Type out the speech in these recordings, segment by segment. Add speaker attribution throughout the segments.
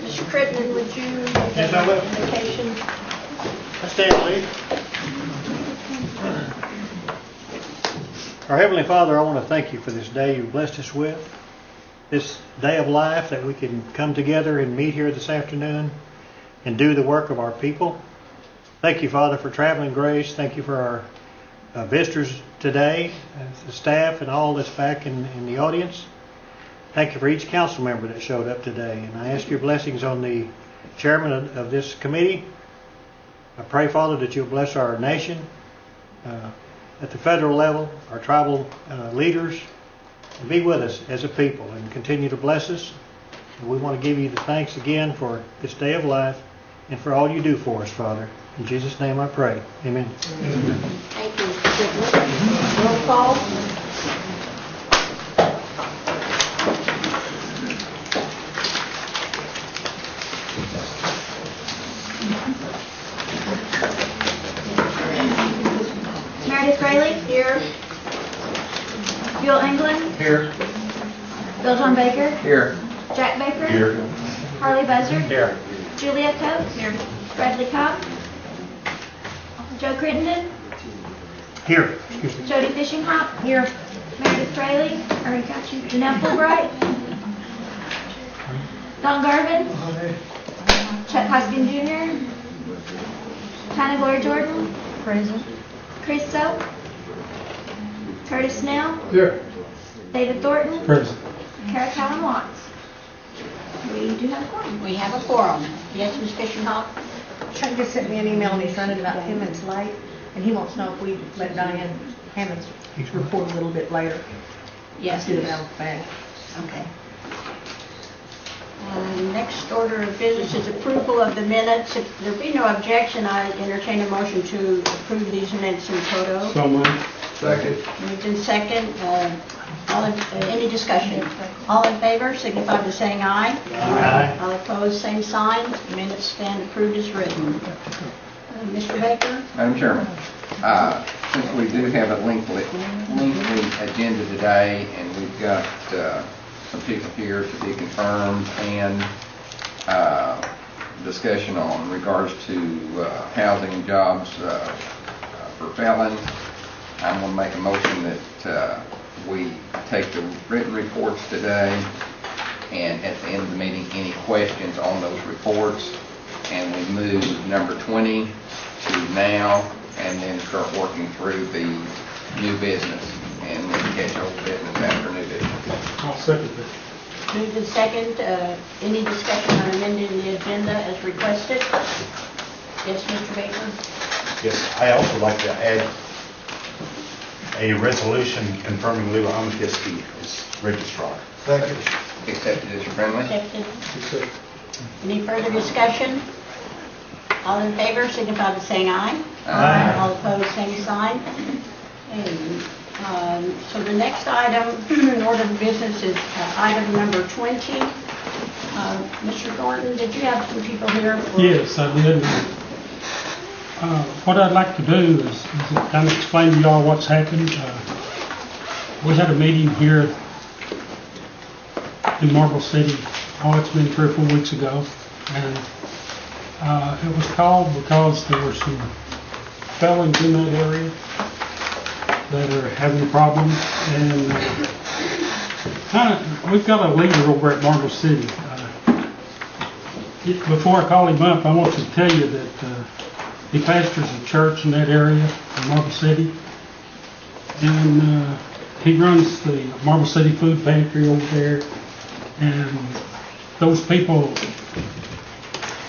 Speaker 1: Mr. Crittenden, would you give
Speaker 2: Yes, I will.
Speaker 1: an invocation?
Speaker 2: Let's stand, please. Our Heavenly Father, I want to thank you for this day you've blessed us with, this day of life that we can come together and meet here this afternoon and do the work of our people. Thank you, Father, for traveling grace. Thank you for our visitors today, the staff and all that's back in the audience. Thank you for each council member that showed up today. And I ask your blessings on the chairman of this committee. I pray, Father, that you'll bless our nation at the federal level, our tribal leaders, and be with us as a people and continue to bless us. And we want to give you the thanks again for this day of life and for all you do for us, Father. In Jesus' name I pray. Amen.
Speaker 1: Thank you, Mr. Crittenden. Roll call.
Speaker 3: Meredith Rayleigh.
Speaker 1: Here.
Speaker 3: Bill England.
Speaker 2: Here.
Speaker 3: Bill John Baker.
Speaker 2: Here.
Speaker 3: Jack Baker.
Speaker 2: Here.
Speaker 3: Harley Buzzard.
Speaker 2: Here.
Speaker 3: Juliet Coates. Here. Bradley Cobb. Joe Crittenden.
Speaker 2: Here. Excuse me.
Speaker 3: Jody Fishinghop. Here. Meredith Rayleigh. Already got you. Janelle Fulbright. Don Garvin. Chuck Hoskin Jr. Tana Gloria Jordan. Present. Chris Soap. Curtis Snell.
Speaker 2: Here.
Speaker 3: David Thornton.
Speaker 2: Present.
Speaker 3: Kara Callan Watts. We do have a quorum.
Speaker 1: We have a quorum. Yes, Ms. Fisher-Hawk?
Speaker 4: Chuck just sent me an email and he's running about 10 minutes late, and he wants to know if we let Diane Hammonds report a little bit later.
Speaker 1: Yes,
Speaker 4: Get it
Speaker 1: please.
Speaker 4: out of the bag.
Speaker 1: Okay. Next order of business is approval of the minutes. If there be no objection, I entertain a motion to approve these minutes in toto.
Speaker 2: So moved. Second.
Speaker 1: Moved in second. Any discussion? All in favor, signify by saying aye.
Speaker 2: Aye.
Speaker 1: All opposed, same sign. Minutes stand approved as written. Mr. Baker?
Speaker 5: Madam Chairman, since we do have a lengthy agenda today, and we've got some people here to be confirmed and discussion on regards to housing and jobs for felons, I'm going to make a motion that we take the written reports today, and at the end of the meeting, any questions on those reports, and we move number 20 to now, and then start working through the new business, and then catch old business after new business.
Speaker 2: I'll second that.
Speaker 1: Moved in second. Any discussion on amending the agenda as requested? Yes, Mr. Baker?
Speaker 6: Yes, I also like to add a resolution confirming Lou Amakiski as registrar.
Speaker 5: Accepted as your friendly?
Speaker 1: Accepted. Any further discussion? All in favor, signify by saying aye.
Speaker 5: Aye.
Speaker 1: All opposed, same sign. And, so the next item in order of business is item number 20. Mr. Thornton, did you have some people here?
Speaker 7: Yes, I did. What I'd like to do is kind of explain to y'all what's happened. We had a meeting here in Marble City. It's been 3 or 4 weeks ago, and it was called because there were some felons in that area that are having problems, and we've got a leader over at Marble City. Before I call him up, I want to tell you that he pastors a church in that area in Marble City, and he runs the Marble City Food Pantry over there, and those people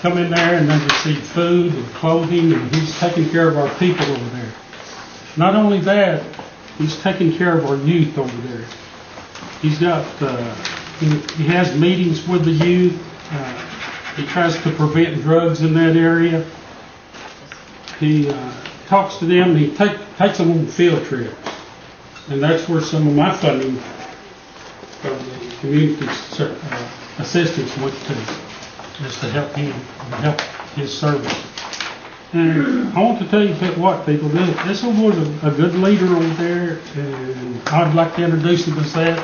Speaker 7: come in there and they receive food and clothing, and he's taking care of our people over there. Not only that, he's taking care of our youth over there. He's got, he has meetings with the youth. He tries to prevent drugs in that area. He talks to them. He takes them on field trips, and that's where some of my funding from the community assistance went to, is to help him, help his service. And I want to tell you what, people, this was a good leader over there, and I'd like to introduce him as that.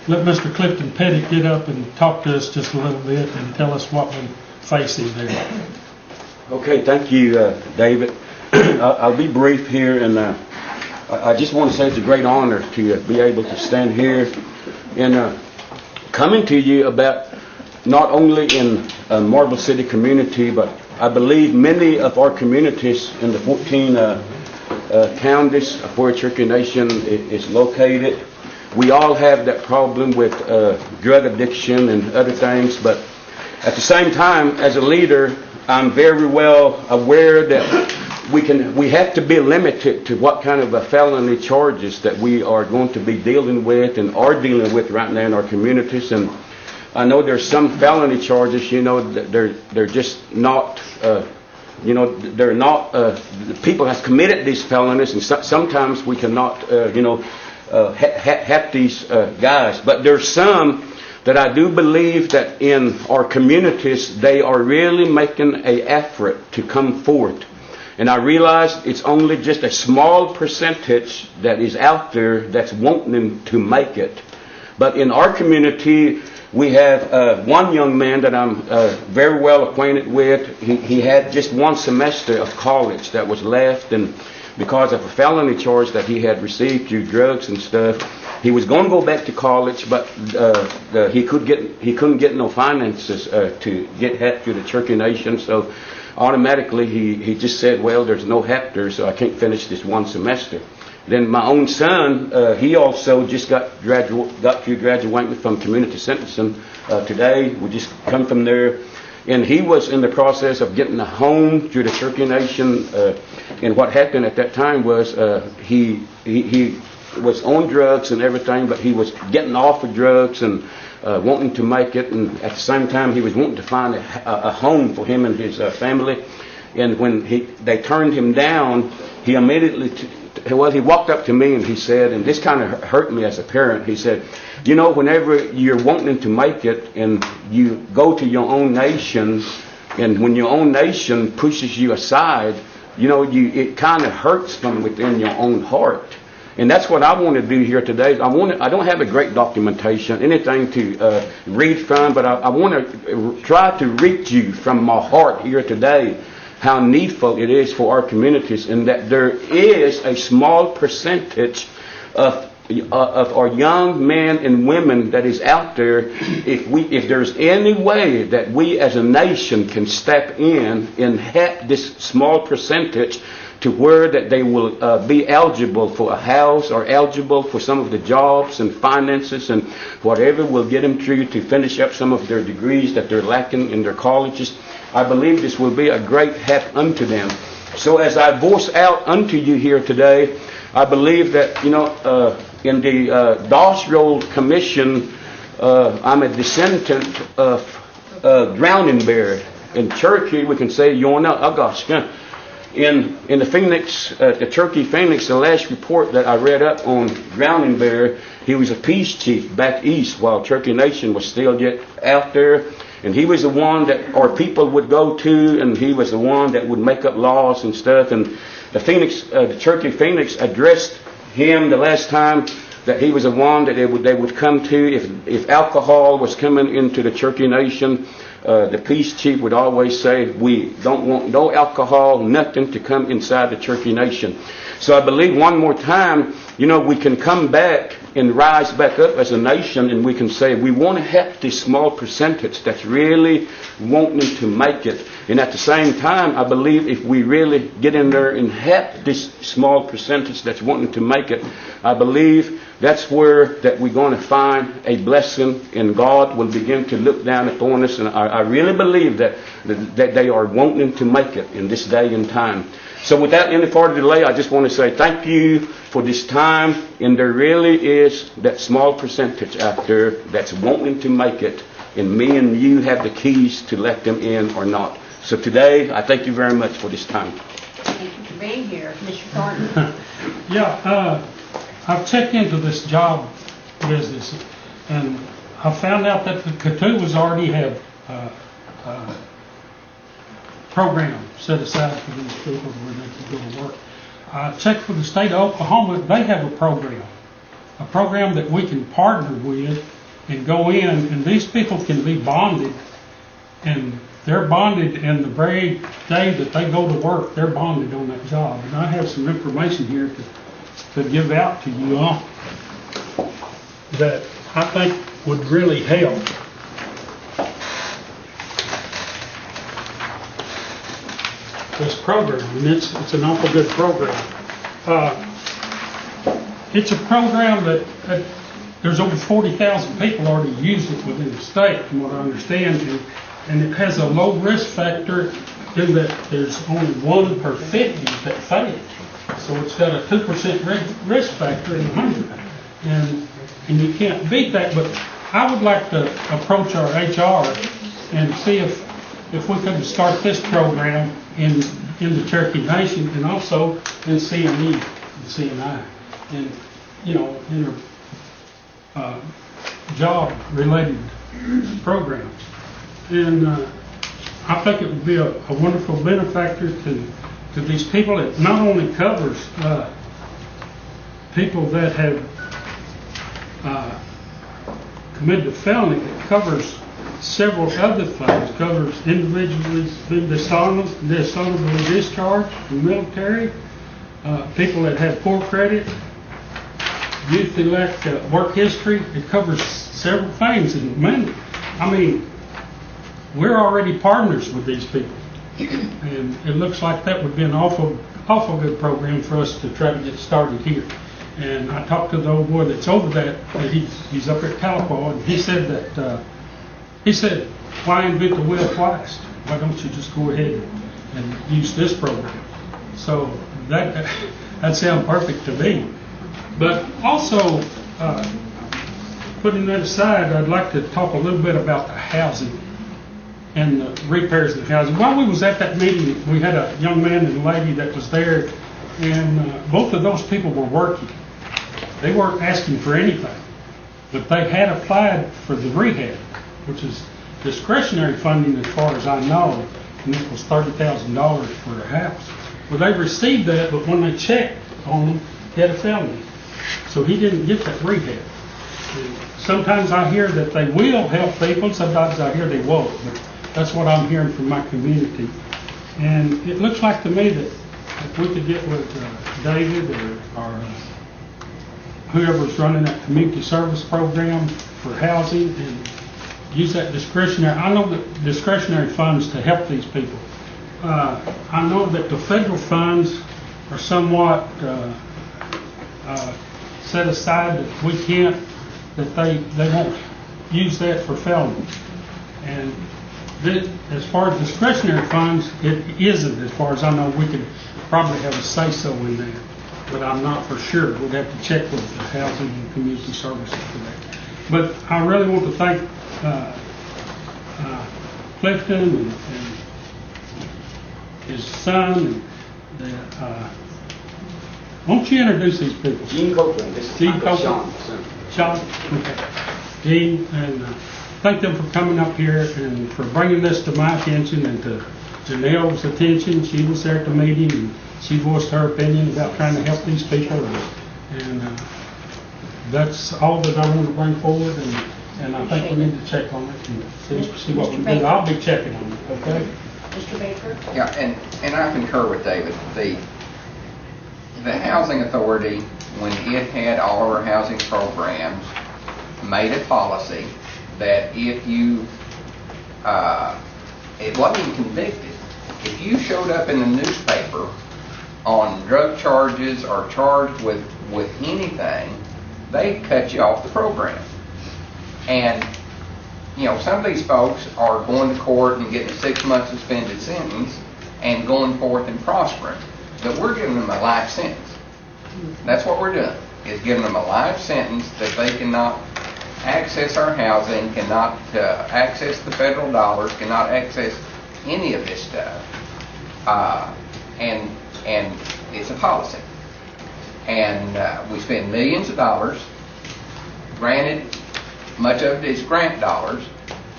Speaker 7: let Mr. Clifton Pettit get up and talk to us just a little bit and tell us what we're facing there.
Speaker 8: Okay, thank you, David. I'll be brief here, and I just want to say it's a great honor to be able to stand here and coming to you about not only in Marble City community, but I believe many of our communities in the 14 counties where Cherokee Nation is located. We all have that problem with drug addiction and other things, but at the same time, as a leader, I'm very well aware that we have to be limited to what kind of felony charges that we are going to be dealing with and are dealing with right now in our communities. And I know there's some felony charges, that they're just not, they're not, the people have committed these felonies, and sometimes we cannot, have these guys. But there's some that I do believe that in our communities, they are really making an effort to come forth. And I realize it's only just a small percentage that is out there that's wanting to make it. But in our community, we have one young man that I'm very well acquainted with. He had just one semester of college that was left, and because of a felony charge that he had received through drugs and stuff, he was going to go back to college, but he couldn't get no finances to get help through the Cherokee Nation. So automatically he just said, well, there's no help there, so I can't finish this one semester. Then my own son, he also just got through graduating from community sentencing today. We just come from there. And he was in the process of getting a home through the Cherokee Nation. And what happened at that time was he was on drugs and everything, but he was getting off of drugs and wanting to make it. And at the same time, he was wanting to find a home for him and his family. And when they turned him down, he immediately, he walked up to me and he said, and this kind of hurt me as a parent, he said, whenever you're wanting to make it and you go to your own nation, and when your own nation pushes you aside, it kind of hurts from within your own heart. And that's what I want to do here today. I don't have a great documentation, anything to read from, but I want to try to reach you from my heart here today how needful it is for our communities, and that there is a small percentage of our young men and women that is out there. If there's any way that we as a nation can step in and help this small percentage to where that they will be eligible for a house or eligible for some of the jobs and finances and whatever will get them through to finish up some of their degrees that they're lacking in their colleges, I believe this will be a great help unto them. So as I voice out unto you here today, I believe that, in the Doss Roll Commission, I'm a descendant of Drowning Bear. In Cherokee, we can say Yona Agaska. In the Phoenix, the Cherokee Phoenix, the last report that I read up on Drowning Bear, he was a peace chief back east while Cherokee Nation was still yet out there. And he was the one that our people would go to, and he was the one that would make up laws and stuff. And the Cherokee Phoenix addressed him the last time that he was the one that they would come to if alcohol was coming into the Cherokee Nation. The peace chief would always say, we don't want no alcohol, nothing to come inside the Cherokee Nation. So I believe one more time, we can come back and rise back up as a nation, and we can say we want to help this small percentage that's really wanting to make it. And at the same time, I believe if we really get in there and help this small percentage that's wanting to make it, I believe that's where that we're going to find a blessing, and God will begin to look down upon us. And I really believe that they are wanting to make it in this day and time. So without any further delay, I just want to say thank you for this time. And there really is that small percentage out there that's wanting to make it. And me and you have the keys to let them in or not. So today, I thank you very much for this time.
Speaker 1: Thank you for being here, Mr. Thornton.
Speaker 7: Yeah, I've checked into this job business, and I found out that the Catawbas already have program set aside for these people where they can go to work. I checked with the state of Oklahoma, they have a program a program that we can partner with and go in, and these people can be bonded, and they're bonded, and the very day that they go to work, they're bonded on that job. And I have some information here to give out to you all that I think would really help. This program, and it's an awful good program. It's a program that there's over 40,000 people already use it within the state, from what I understand, and it has a low risk factor in that there's only 1 per 50 that fail. So it's got a 2% risk factor in 100, and you can't beat that. But I would like to approach our HR and see if we could start this program in the Cherokee Nation, and also in CME and CNI, and in our job-related programs. And I think it would be a wonderful benefactor to these people. It not only covers people that have committed a felony, it covers several other things. It covers individuals been dishonorably discharged from the military, people that have poor credit, youth that lack work history. It covers several things, and man, I mean, we're already partners with these people, and it looks like that would be an awful good program for us to try to get started here. And I talked to the old boy that's over that he's up at Calico, and he said, why invent the wheel twice? Why don't you just go ahead and use this program? So that sounds perfect to me. But also, putting that aside, I'd like to talk a little bit about the housing and the repairs of the housing. While we was at that meeting, we had a young man and a lady that was there, and both of those people were working. They weren't asking for anything, but they had applied for the rehab, which is discretionary funding as far as I know, and it was $30,000 for a house. Well, they received that, but when they checked on him, he had a felony. So he didn't get that rehab. And sometimes I hear that they will help people, sometimes I hear they won't, but that's what I'm hearing from my community. And it looks like to me that if we could get with David or whoever's running that community service program for housing and use that discretionary. I know that discretionary funds to help these people. I know that the federal funds are somewhat set aside that we can't, that they won't use that for felonies. And as far as discretionary funds, it isn't, as far as I know. We could probably have a say-so in that, but I'm not for sure. We'd have to check with the Housing and Community Services for that. But I really want to thank Clifton and his son. Won't you introduce these people?
Speaker 8: Gene Copeland, this is
Speaker 7: Gene
Speaker 8: Uncle
Speaker 7: Copeland.
Speaker 8: Sean.
Speaker 7: Sean, okay. Gene, and thank them for coming up here and for bringing this to my attention and to Janelle's attention. She was there at the meeting, and she voiced her opinion about trying to help these people. And that's all that I want to bring forward, and I think we need to check on it and see what we can do. I'll be checking on it, okay?
Speaker 1: Mr. Baker?
Speaker 5: Yeah, and I concur with David. The Housing Authority, when it had all of our housing programs, made a policy that if you, it wasn't even convicted, if you showed up in the newspaper on drug charges or charged with anything, they cut you off the program. And, some of these folks are going to court and getting a 6-month suspended sentence and going forth and prospering. But we're giving them a life sentence. That's what we're doing, is giving them a life sentence that they cannot access our housing, cannot access the federal dollars, cannot access any of this stuff. And it's a policy. And we spend millions of dollars, granted, much of it is grant dollars,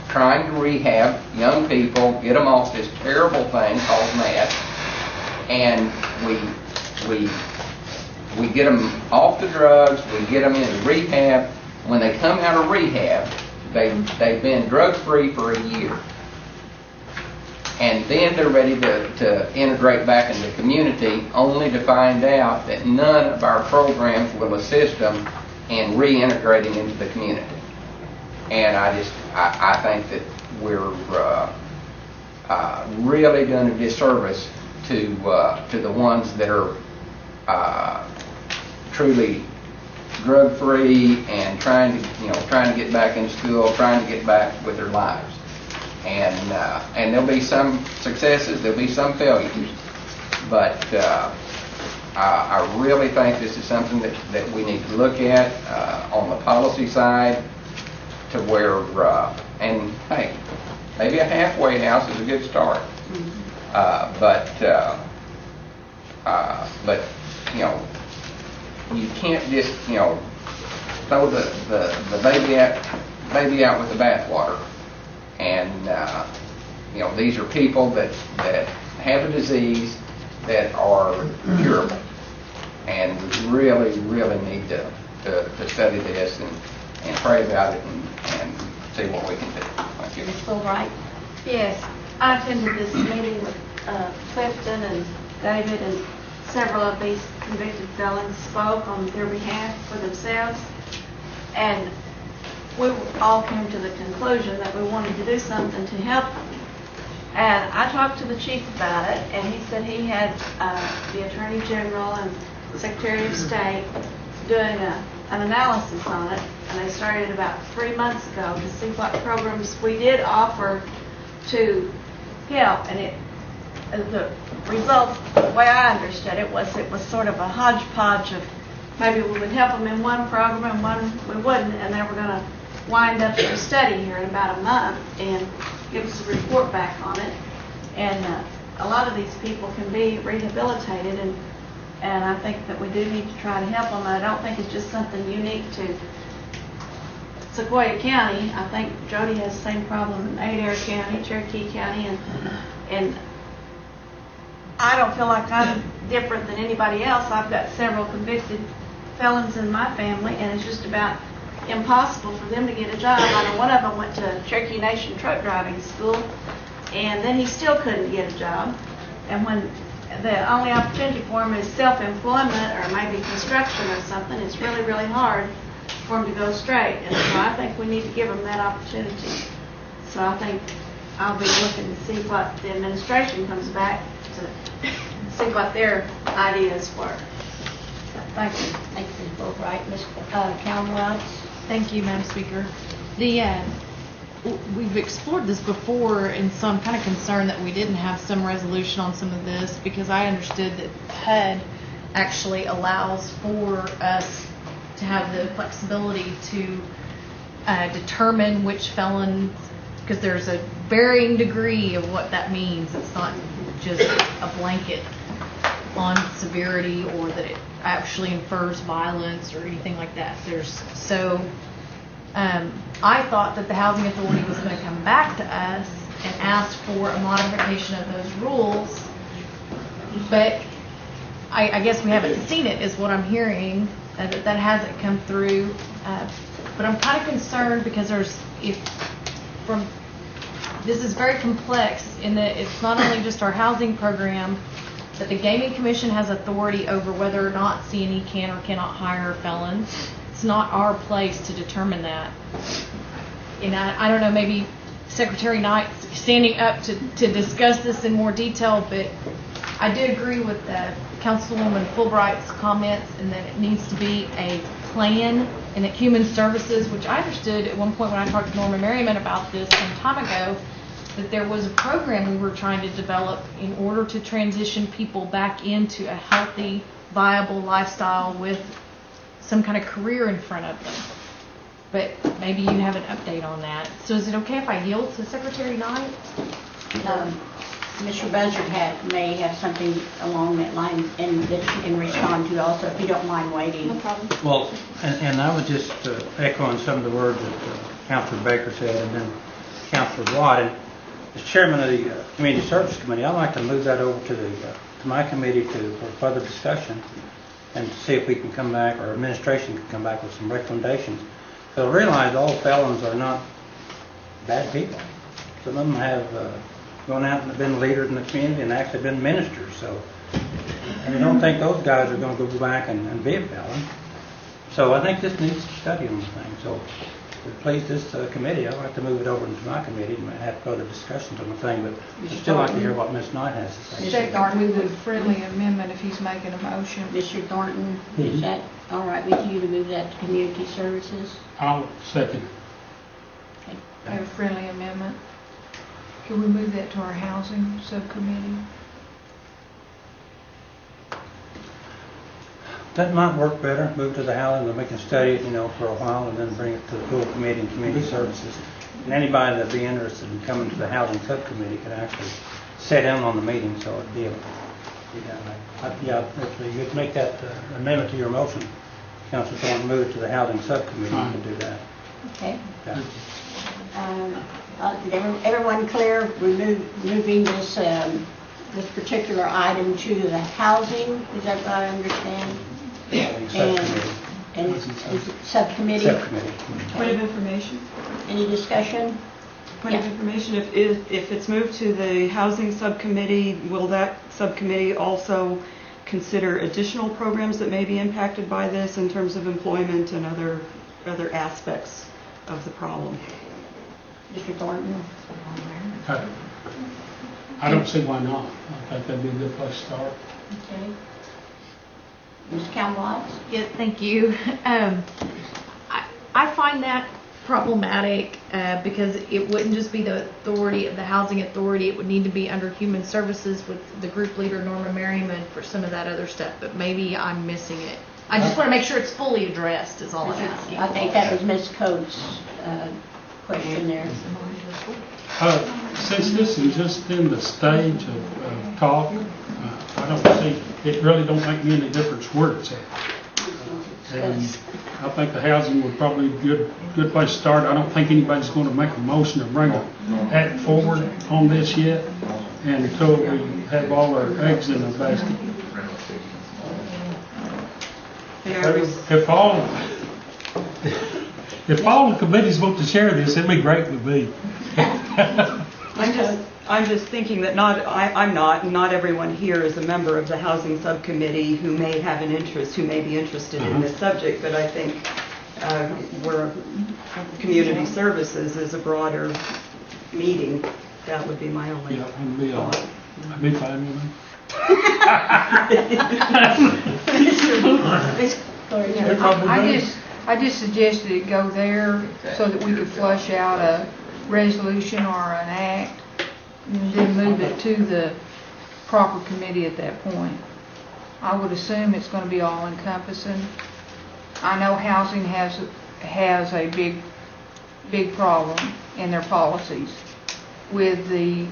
Speaker 5: trying to rehab young people, get them off this terrible thing called meth, and we we get them off the drugs, we get them into rehab. When they come out of rehab, they've been drug-free for a year. And then they're ready to integrate back in the community, only to find out that none of our programs will assist them in reintegrating into the community. And I think that we're really doing a disservice to the ones that are truly drug-free and trying to get back in school, trying to get back with their lives. And there'll be some successes, there'll be some failures, but I really think this is something that we need to look at on the policy side, to where, and hey, maybe a halfway house is a good start, but you can't just throw the baby out with the bathwater. And these are people that have a disease that are curable, and we really need to study this and pray about it and see what we can do. Thank you.
Speaker 1: Ms. Fulbright?
Speaker 3: Yes, I attended this meeting with Clifton and David, and several of these convicted felons spoke on their behalf for themselves. And we all came to the conclusion that we wanted to do something to help them. And I talked to the chief about it, and he said he had the Attorney General and Secretary of State doing an analysis on it, and they started about 3 months ago to see what programs we did offer to help. And the result, the way I understood it was sort of a hodgepodge of maybe we would help them in one program and one we wouldn't, and they were going to wind up their study here in about a month and give us a report back on it. And a lot of these people can be rehabilitated, and I think that we do need to try to help them. I don't think it's just something unique to Sequoyah County. I think Jody has the same problem in Adair County, Cherokee County, and I don't feel like I'm different than anybody else. I've got several convicted felons in my family, and it's just about impossible for them to get a job. I know one of them went to Cherokee Nation truck driving school, and then he still couldn't get a job. And when the only opportunity for him is self-employment or maybe construction or something, it's really hard for him to go straight. And so I think we need to give him that opportunity. So I think I'll be looking to see what the administration comes back to see what their ideas were. So, thank you.
Speaker 1: Thank you, Ms. Fulbright. Ms. Calhoun?
Speaker 9: Thank you, Madam Speaker. We've explored this before, and so I'm kind of concerned that we didn't have some resolution on some of this, because I understood that HUD actually allows for us to have the flexibility to determine which felons, because there's a varying degree of what that means. It's not just a blanket on severity, or that it actually infers violence or anything like that. I thought that the Housing Authority was going to come back to us and ask for a modification of those rules, but I guess we haven't seen it, is what I'm hearing. That hasn't come through. But I'm kind of concerned because this is very complex in that it's not only just our housing program, but the Gaming Commission has authority over whether or not C&E can or cannot hire felons. It's not our place to determine that. And I don't know, maybe Secretary Knight's standing up to discuss this in more detail, but I do agree with Councilwoman Fulbright's comments, and that it needs to be a plan, and that Human Services, which I understood at one point when I talked to Norma Merriman about this some time ago, that there was a program we were trying to develop in order to transition people back into a healthy, viable lifestyle with some kind of career in front of them. But maybe you have an update on that. So is it okay if I yield to Secretary Knight?
Speaker 1: Mr. Buzzard may have something along that line, and that you can respond to also, if you don't mind waiting.
Speaker 9: No problem.
Speaker 10: Well, and I was just echoing some of the words that Councilor Baker said, and then Councilor Watt. And as chairman of the Community Service Committee, I'd like to move that over to my committee for further discussion. and see if we can come back, or administration can come back with some recommendations. So realize all felons are not bad people. Some of them have gone out and been leaders in the community and actually been ministers. So, and I don't think those guys are going to go back and be a felon. So I think this needs to study on the thing. So to please this committee, I'd like to move it over into my committee and have further discussions on the thing, but I'd still like to hear what Ms. Knight has to say.
Speaker 1: Second
Speaker 11: With a friendly amendment if he's making a motion.
Speaker 1: Mr. Thornton, is that all right with you to move that to community services?
Speaker 7: I'll second.
Speaker 11: I have a friendly amendment. Can we move that to our housing subcommittee?
Speaker 10: That might work better, move to the housing, and we can study it, for a while, and then bring it to the full committee and community services. And anybody that'd be interested in coming to the housing subcommittee could actually sit in on the meeting, so it'd be able to be that way. Yeah, if you could make that amendment to your motion, Councilor Thornton, move it to the housing subcommittee, you can do that.
Speaker 1: Okay.
Speaker 10: Yeah.
Speaker 1: Is everyone clear, moving this particular item to the housing? Is that what I understand?
Speaker 10: Subcommittee.
Speaker 1: And subcommittee?
Speaker 10: Subcommittee.
Speaker 12: Point of information.
Speaker 1: Any discussion?
Speaker 12: Point of information, if it's moved to the housing subcommittee, will that subcommittee also consider additional programs that may be impacted by this in terms of employment and other aspects of the problem?
Speaker 1: Mr. Thornton?
Speaker 7: I don't see why not. I think that'd be a good place to start.
Speaker 1: Okay. Ms. Campbell?
Speaker 9: Yes, thank you. I find that problematic because it wouldn't just be the authority of the housing authority. It would need to be under human services with the group leader Norma Merriman for some of that other stuff, but maybe I'm missing it. I just want to make sure it's fully addressed is all I'm asking.
Speaker 1: I think that was Ms. Coates' question there.
Speaker 7: Since this is just in the stage of talk, I don't see, it really don't make me any difference where it's at. And I think the housing would probably be a good place to start. I don't think anybody's going to make a motion to bring an act forward on this yet, and until we have all our eggs in the basket. If all the committees want to share this, it'd be great with me.
Speaker 12: I'm just thinking that not everyone here is a member of the housing subcommittee who may have an interest, who may be interested in this subject, but I think where community services is a broader meeting, that would be my only thought.
Speaker 7: I'd be fine with me.
Speaker 11: I just suggested it go there so that we could flush out a resolution or an act and then move it to the proper committee at that point. I would assume it's going to be all encompassing. I know housing has a big problem in their policies with the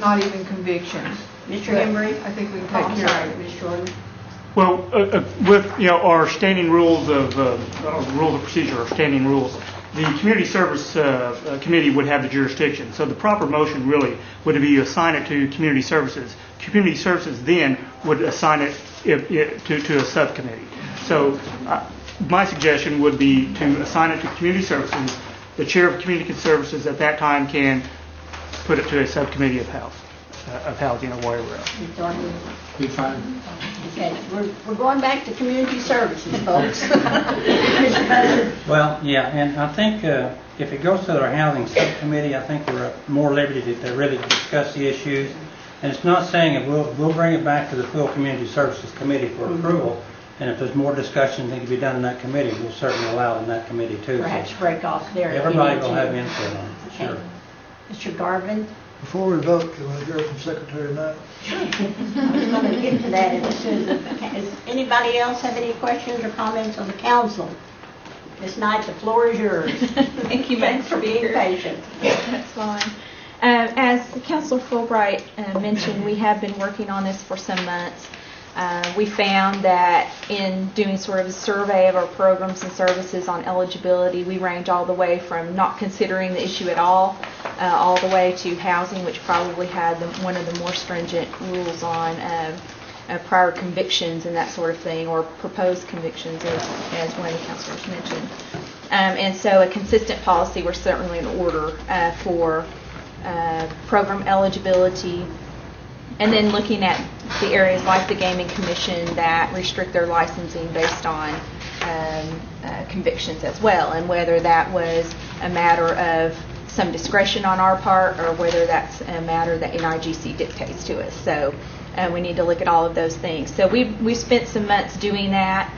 Speaker 11: not even convictions.
Speaker 1: Mr. Embry?
Speaker 11: I think we can take care of it.
Speaker 1: Ms. Jordan?
Speaker 13: Well, with our standing rules of rules of procedure, or standing rules, the community service committee would have the jurisdiction. So the proper motion really would be to assign it to community services. Community services then would assign it to a subcommittee. So my suggestion would be to assign it to community services. The chair of community services at that time can put it to a subcommittee of housing or whatever else.
Speaker 7: Be fine.
Speaker 1: Okay, we're going back to community services, folks.
Speaker 10: Well, yeah, and I think if it goes to our housing subcommittee, I think we're at more liberty to really discuss the issues. And it's not saying it we'll bring it back to the full community services committee for approval. And if there's more discussion that can be done in that committee, we'll certainly allow it in that committee too.
Speaker 1: Perhaps break off there. if you
Speaker 10: Everybody
Speaker 1: need
Speaker 10: will
Speaker 1: to.
Speaker 10: have input on it, for
Speaker 1: Okay.
Speaker 10: sure.
Speaker 1: Mr. Garvin?
Speaker 14: Before we vote, can we hear from Secretary Knight?
Speaker 1: I was going to get to that as soon as. Does anybody else have any questions or comments on the council? Ms. Knight, the floor is yours.
Speaker 15: Thank you, Madam
Speaker 1: Thanks for being
Speaker 15: Speaker.
Speaker 1: patient.
Speaker 15: That's fine. As Councilor Fulbright mentioned, we have been working on this for some months. We found that in doing sort of a survey of our programs and services on eligibility, we range all the way from not considering the issue at all the way to housing, which probably had one of the more stringent rules on prior convictions and that sort of thing, or proposed convictions, as one of the counselors mentioned. And so a consistent policy was certainly in order for program eligibility, and then looking at the areas like the Gaming Commission that restrict their licensing based on convictions as well, and whether that was a matter of some discretion on our part or whether that's a matter that NIGC dictates to us. So we need to look at all of those things. So we've spent some months doing that.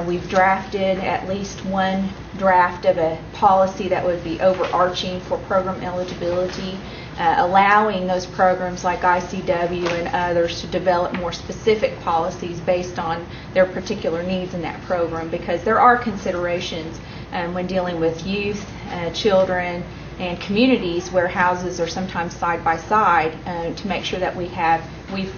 Speaker 15: We've drafted at least one draft of a policy that would be overarching for program eligibility, allowing those programs like ICW and others to develop more specific policies based on their particular needs in that program, because there are considerations when dealing with youth, children, and communities where houses are sometimes side by side, to make sure that we've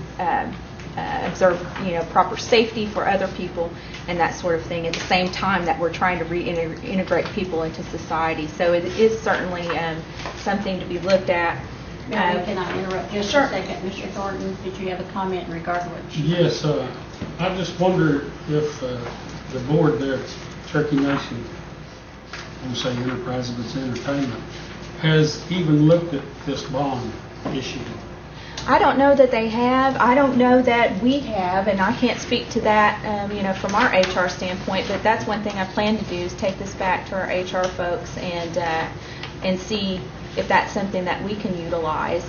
Speaker 15: observed proper safety for other people and that sort of thing, at the same time that we're trying to reintegrate people into society. So it is certainly something to be looked at.
Speaker 1: Mary, can I interrupt just a second? Mr. Thornton, did you have a comment in regard to what she
Speaker 7: Yes, I just wonder if the board there at Cherokee Nation, I won't say enterprise, but it's entertainment, has even looked at this bond issue.
Speaker 15: I don't know that they have. I don't know that we have, and I can't speak to that, from our HR standpoint. But that's one thing I plan to do, is take this back to our HR folks and see if that's something that we can utilize.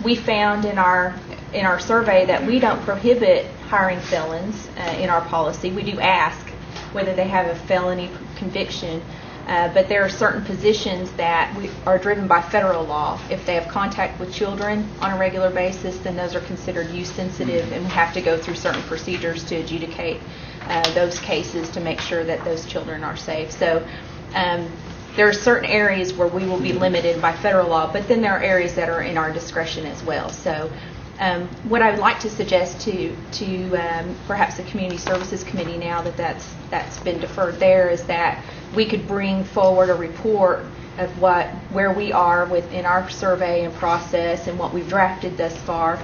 Speaker 15: We found in our survey that we don't prohibit hiring felons in our policy. We do ask whether they have a felony conviction. But there are certain positions that are driven by federal law. If they have contact with children on a regular basis, then those are considered youth sensitive, and we have to go through certain procedures to adjudicate those cases to make sure that those children are safe. So there are certain areas where we will be limited by federal law, but then there are areas that are in our discretion as well. So what I would like to suggest to perhaps the Community Services Committee, now that that's been deferred there, is that we could bring forward a report of where we are within our survey and process and what we've drafted thus far.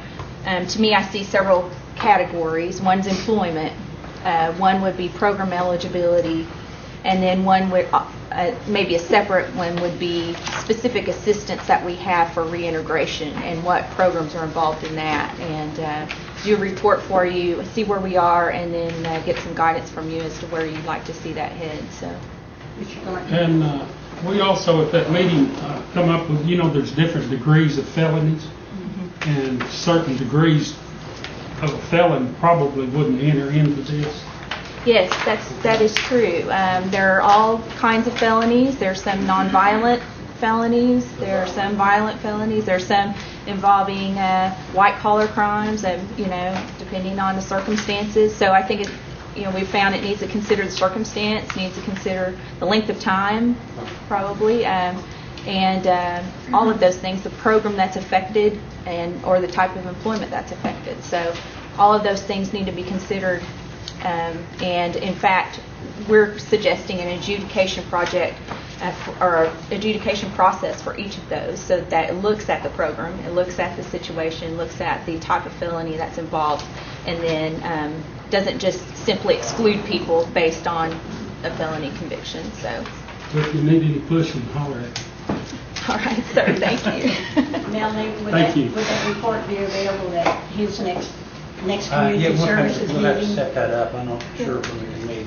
Speaker 15: To me, I see several categories. One's employment, one would be program eligibility, and then one would maybe a separate one would be specific assistance that we have for reintegration and what programs are involved in that, and do a report for you, see where we are, and then get some guidance from you as to where you'd like to see that head. So.
Speaker 7: And we also at that meeting come up with, there's different degrees of felonies, and certain degrees of a felon probably wouldn't enter into this.
Speaker 15: Yes, that is true. There are all kinds of felonies. There's some nonviolent felonies. There are some violent felonies. There's some involving white-collar crimes, depending on the circumstances. So I think we've found it needs to consider the circumstance, needs to consider the length of time, probably, and all of those things, the program that's affected or the type of employment that's affected. So all of those things need to be considered. And in fact, we're suggesting an adjudication project or adjudication process for each of those, so that it looks at the program, it looks at the situation, looks at the type of felony that's involved, and then doesn't just simply exclude people based on a felony conviction. So,
Speaker 7: if you need any pushing, holler at me.
Speaker 15: All right, sir. Thank you.
Speaker 1: Melanie, would
Speaker 7: Thank
Speaker 1: that report be available at his next community
Speaker 10: Yeah,
Speaker 1: services
Speaker 10: we'll have to
Speaker 1: meeting?
Speaker 10: set that up. I'm not sure when we can meet.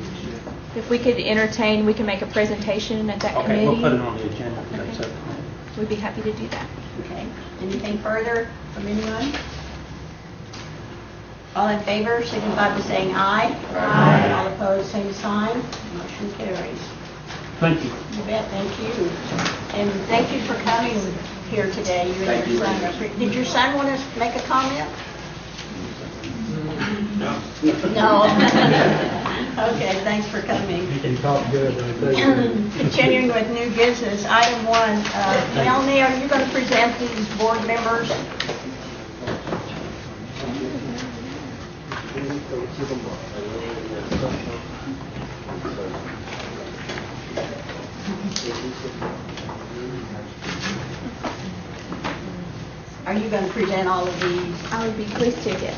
Speaker 15: If we could entertain, we can make a presentation at that
Speaker 10: Okay,
Speaker 15: committee.
Speaker 10: we'll put it on the agenda for that
Speaker 15: Okay.
Speaker 10: subcommittee.
Speaker 15: We'd be happy to do that.
Speaker 1: Okay. Anything further from anyone? All in favor, signify by saying aye. Aye. All opposed, same sign. Motion carries.
Speaker 7: Thank you.
Speaker 1: You bet. Thank you. And thank you for coming here today. You and your son. Did your son want to make a comment? No. Okay, thanks for coming.
Speaker 14: You can talk good. I think.
Speaker 1: Continuing with new business, item 1. Melanie, are you going to present these board members? Are you going to present all of these?
Speaker 15: I would be pleased to, yes.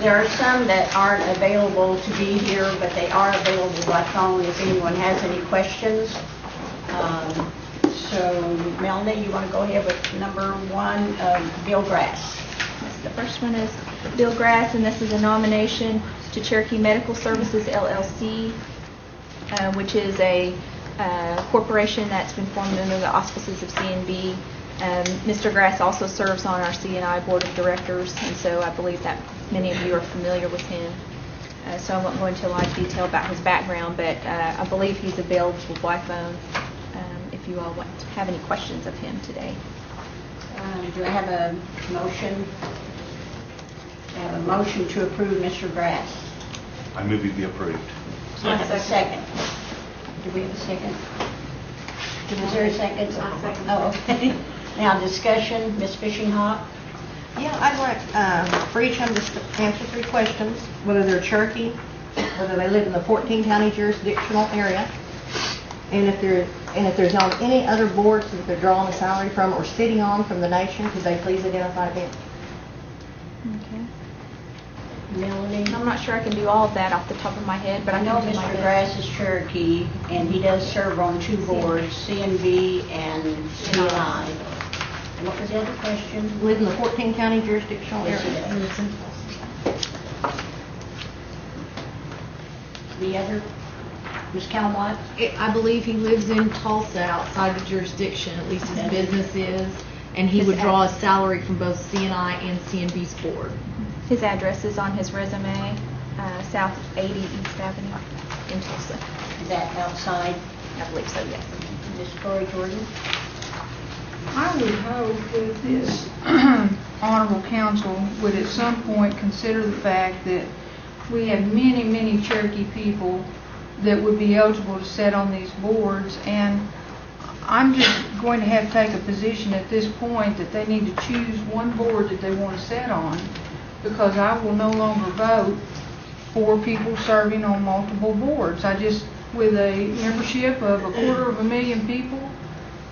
Speaker 1: There are some that aren't available to be here, but they are available by phone if anyone has any questions. So, Melanie, you want to go ahead with number 1, Bill Grass?
Speaker 15: The first one is Bill Grass, and this is a nomination to Cherokee Medical Services, LLC, which is a corporation that's been formed under the auspices of CNB. Mr. Grass also serves on our CNI Board of Directors, and so I believe that many of you are familiar with him. So I won't go into a lot of detail about his background, but I believe he's available by phone if you all want to have any questions of him today.
Speaker 1: Do I have a motion? I have a motion to approve Mr. Grass.
Speaker 6: I move he be approved.
Speaker 1: Do I have a second? Do we have a second? Is there a second?
Speaker 3: I second.
Speaker 1: Oh, okay. Now discussion, Ms. Fishing Hawk?
Speaker 4: Yeah, I'd like for each of them to answer 3 questions, whether they're Cherokee, whether they live in the 14-county jurisdictional area, and if there's on any other boards that they're drawing a salary from or sitting on from the nation, could they please identify them?
Speaker 15: Okay.
Speaker 1: Melanie?
Speaker 15: I'm not sure I can do all of that off the top of my head, but
Speaker 1: I know
Speaker 15: can do my
Speaker 1: Mr.
Speaker 15: best.
Speaker 1: Grass is Cherokee, and he does serve on 2 boards, CNB and CNI. And what was the other question?
Speaker 4: Live in the 14-county jurisdictional
Speaker 1: Yes, he
Speaker 4: area.
Speaker 1: does. The other, Ms. Calmont?
Speaker 16: I believe he lives in Tulsa outside the jurisdiction, at least his business is, and he would draw a salary from both CNI and CNB's board.
Speaker 15: His address is on his resume, South 80 East Avenue in Tulsa.
Speaker 1: Is that outside?
Speaker 15: I believe so, yes.
Speaker 1: Ms. Corey Jordan?
Speaker 11: I would hope that this honorable council would at some point consider the fact that we have many, many Cherokee people that would be eligible to sit on these boards, and I'm just going to have to take a position at this point that they need to choose one board that they want to sit on, because I will no longer vote for people serving on multiple boards. With a membership of 250,000 people,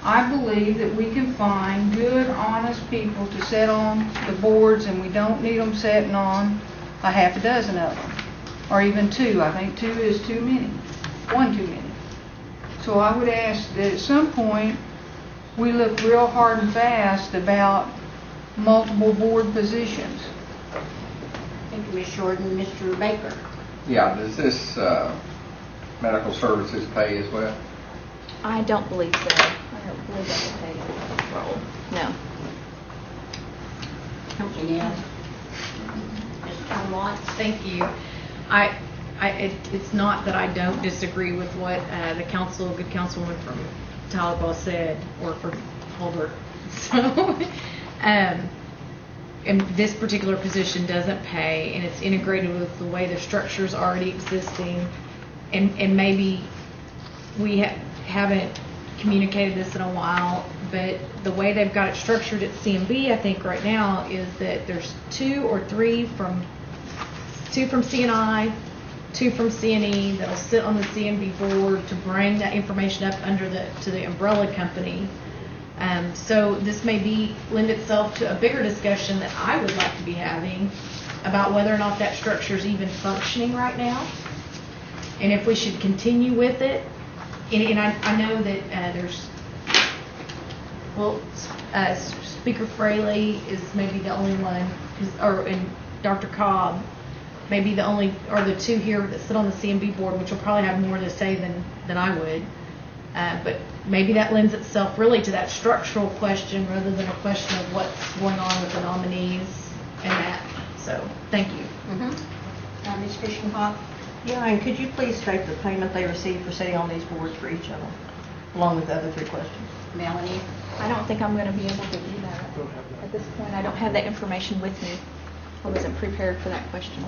Speaker 11: I believe that we can find good, honest people to sit on the boards, and we don't need them sitting on a half a dozen of them, or even 2. I think 2 is too many, 1 too many. So I would ask that at some point we look real hard and fast about multiple board positions.
Speaker 1: Thank you, Ms. Jordan. Mr. Baker?
Speaker 5: Yeah, does this medical services pay as well?
Speaker 15: I don't believe so. I don't believe that will pay a role. No.
Speaker 1: Yeah. Ms. Calmont?
Speaker 16: Thank you. It's not that I don't disagree with what the good councilwoman from Tahlequah said, or from Holbert. So, and this particular position doesn't pay, and it's integrated with the way the structure is already existing, and maybe we haven't communicated this in a while, but the way they've got it structured at CMB, I think right now, is that there's 2 or 3 from CNI, 2 from CNE that'll sit on the CMB board to bring that information up to the umbrella company. So this may lend itself to a bigger discussion that I would like to be having about whether or not that structure is even functioning right now, and if we should continue with it. And I know that Speaker Fraley is maybe the only one, and Dr. Cobb may be the 2 here that sit on the CMB board, which will probably have more to say than I would. But maybe that lends itself really to that structural question rather than a question of what's going on with the nominees and that. So, thank you.
Speaker 1: Ms. Fishing Hawk?
Speaker 4: Yeah, and could you please state the payment they receive for sitting on these boards for each of them, along with the other 3 questions?
Speaker 1: Melanie?
Speaker 15: I don't think I'm going to be able to do that at this point. I don't have that information with me. I wasn't prepared for that question.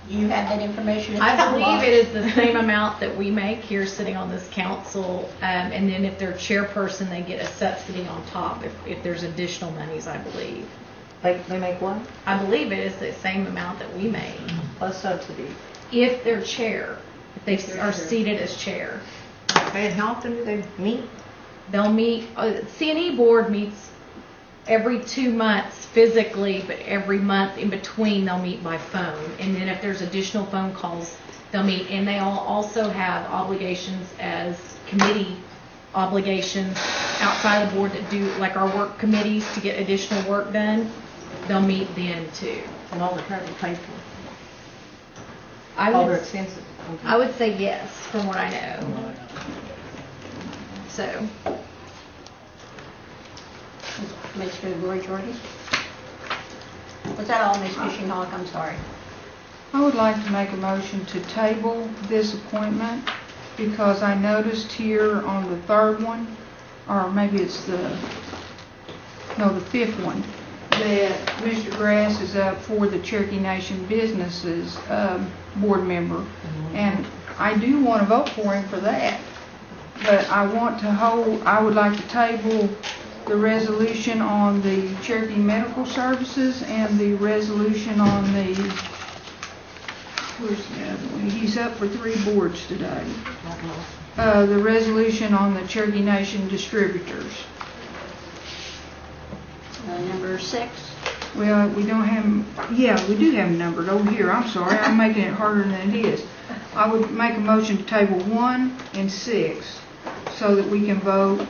Speaker 1: You have that information?
Speaker 16: I believe it is the same amount that we make here sitting on this council, and then if they're chairperson, they get a subsidy on top if there's additional monies, I believe.
Speaker 4: They make what?
Speaker 16: I believe it is the same amount that we make.
Speaker 4: Plus subsidy.
Speaker 16: If they're chair, if they are seated as chair.
Speaker 4: Okay, and how often do they meet?
Speaker 16: They'll meet, CNE board meets every 2 months physically, but every month in between they'll meet by phone. And then if there's additional phone calls, they'll meet. And they all also have obligations as committee obligations outside the board that do, like our work committees to get additional work done. They'll meet then too.
Speaker 4: And all the currently paid for.
Speaker 16: I
Speaker 4: All their
Speaker 16: would,
Speaker 4: expenses.
Speaker 16: I would say yes, from what I know. So,
Speaker 1: Commissioner Lori Jordan? Was that all, Ms. Fishing Hawk? I'm sorry.
Speaker 11: I would like to make a motion to table this appointment because I noticed here on the third one, or maybe it's the fifth one, that Mr. Grass is up for the Cherokee Nation Businesses board member. And I do want to vote for him for that. But I would like to table the resolution on the Cherokee Medical Services and the resolution on the, where's the other one? He's up for 3 boards today. The resolution on the Cherokee Nation Distributors.
Speaker 1: Number 6.
Speaker 11: Well, we don't have, yeah, we do have them numbered over here. I'm sorry, I'm making it harder than it is. I would make a motion to table 1 and 6 so that we can vote.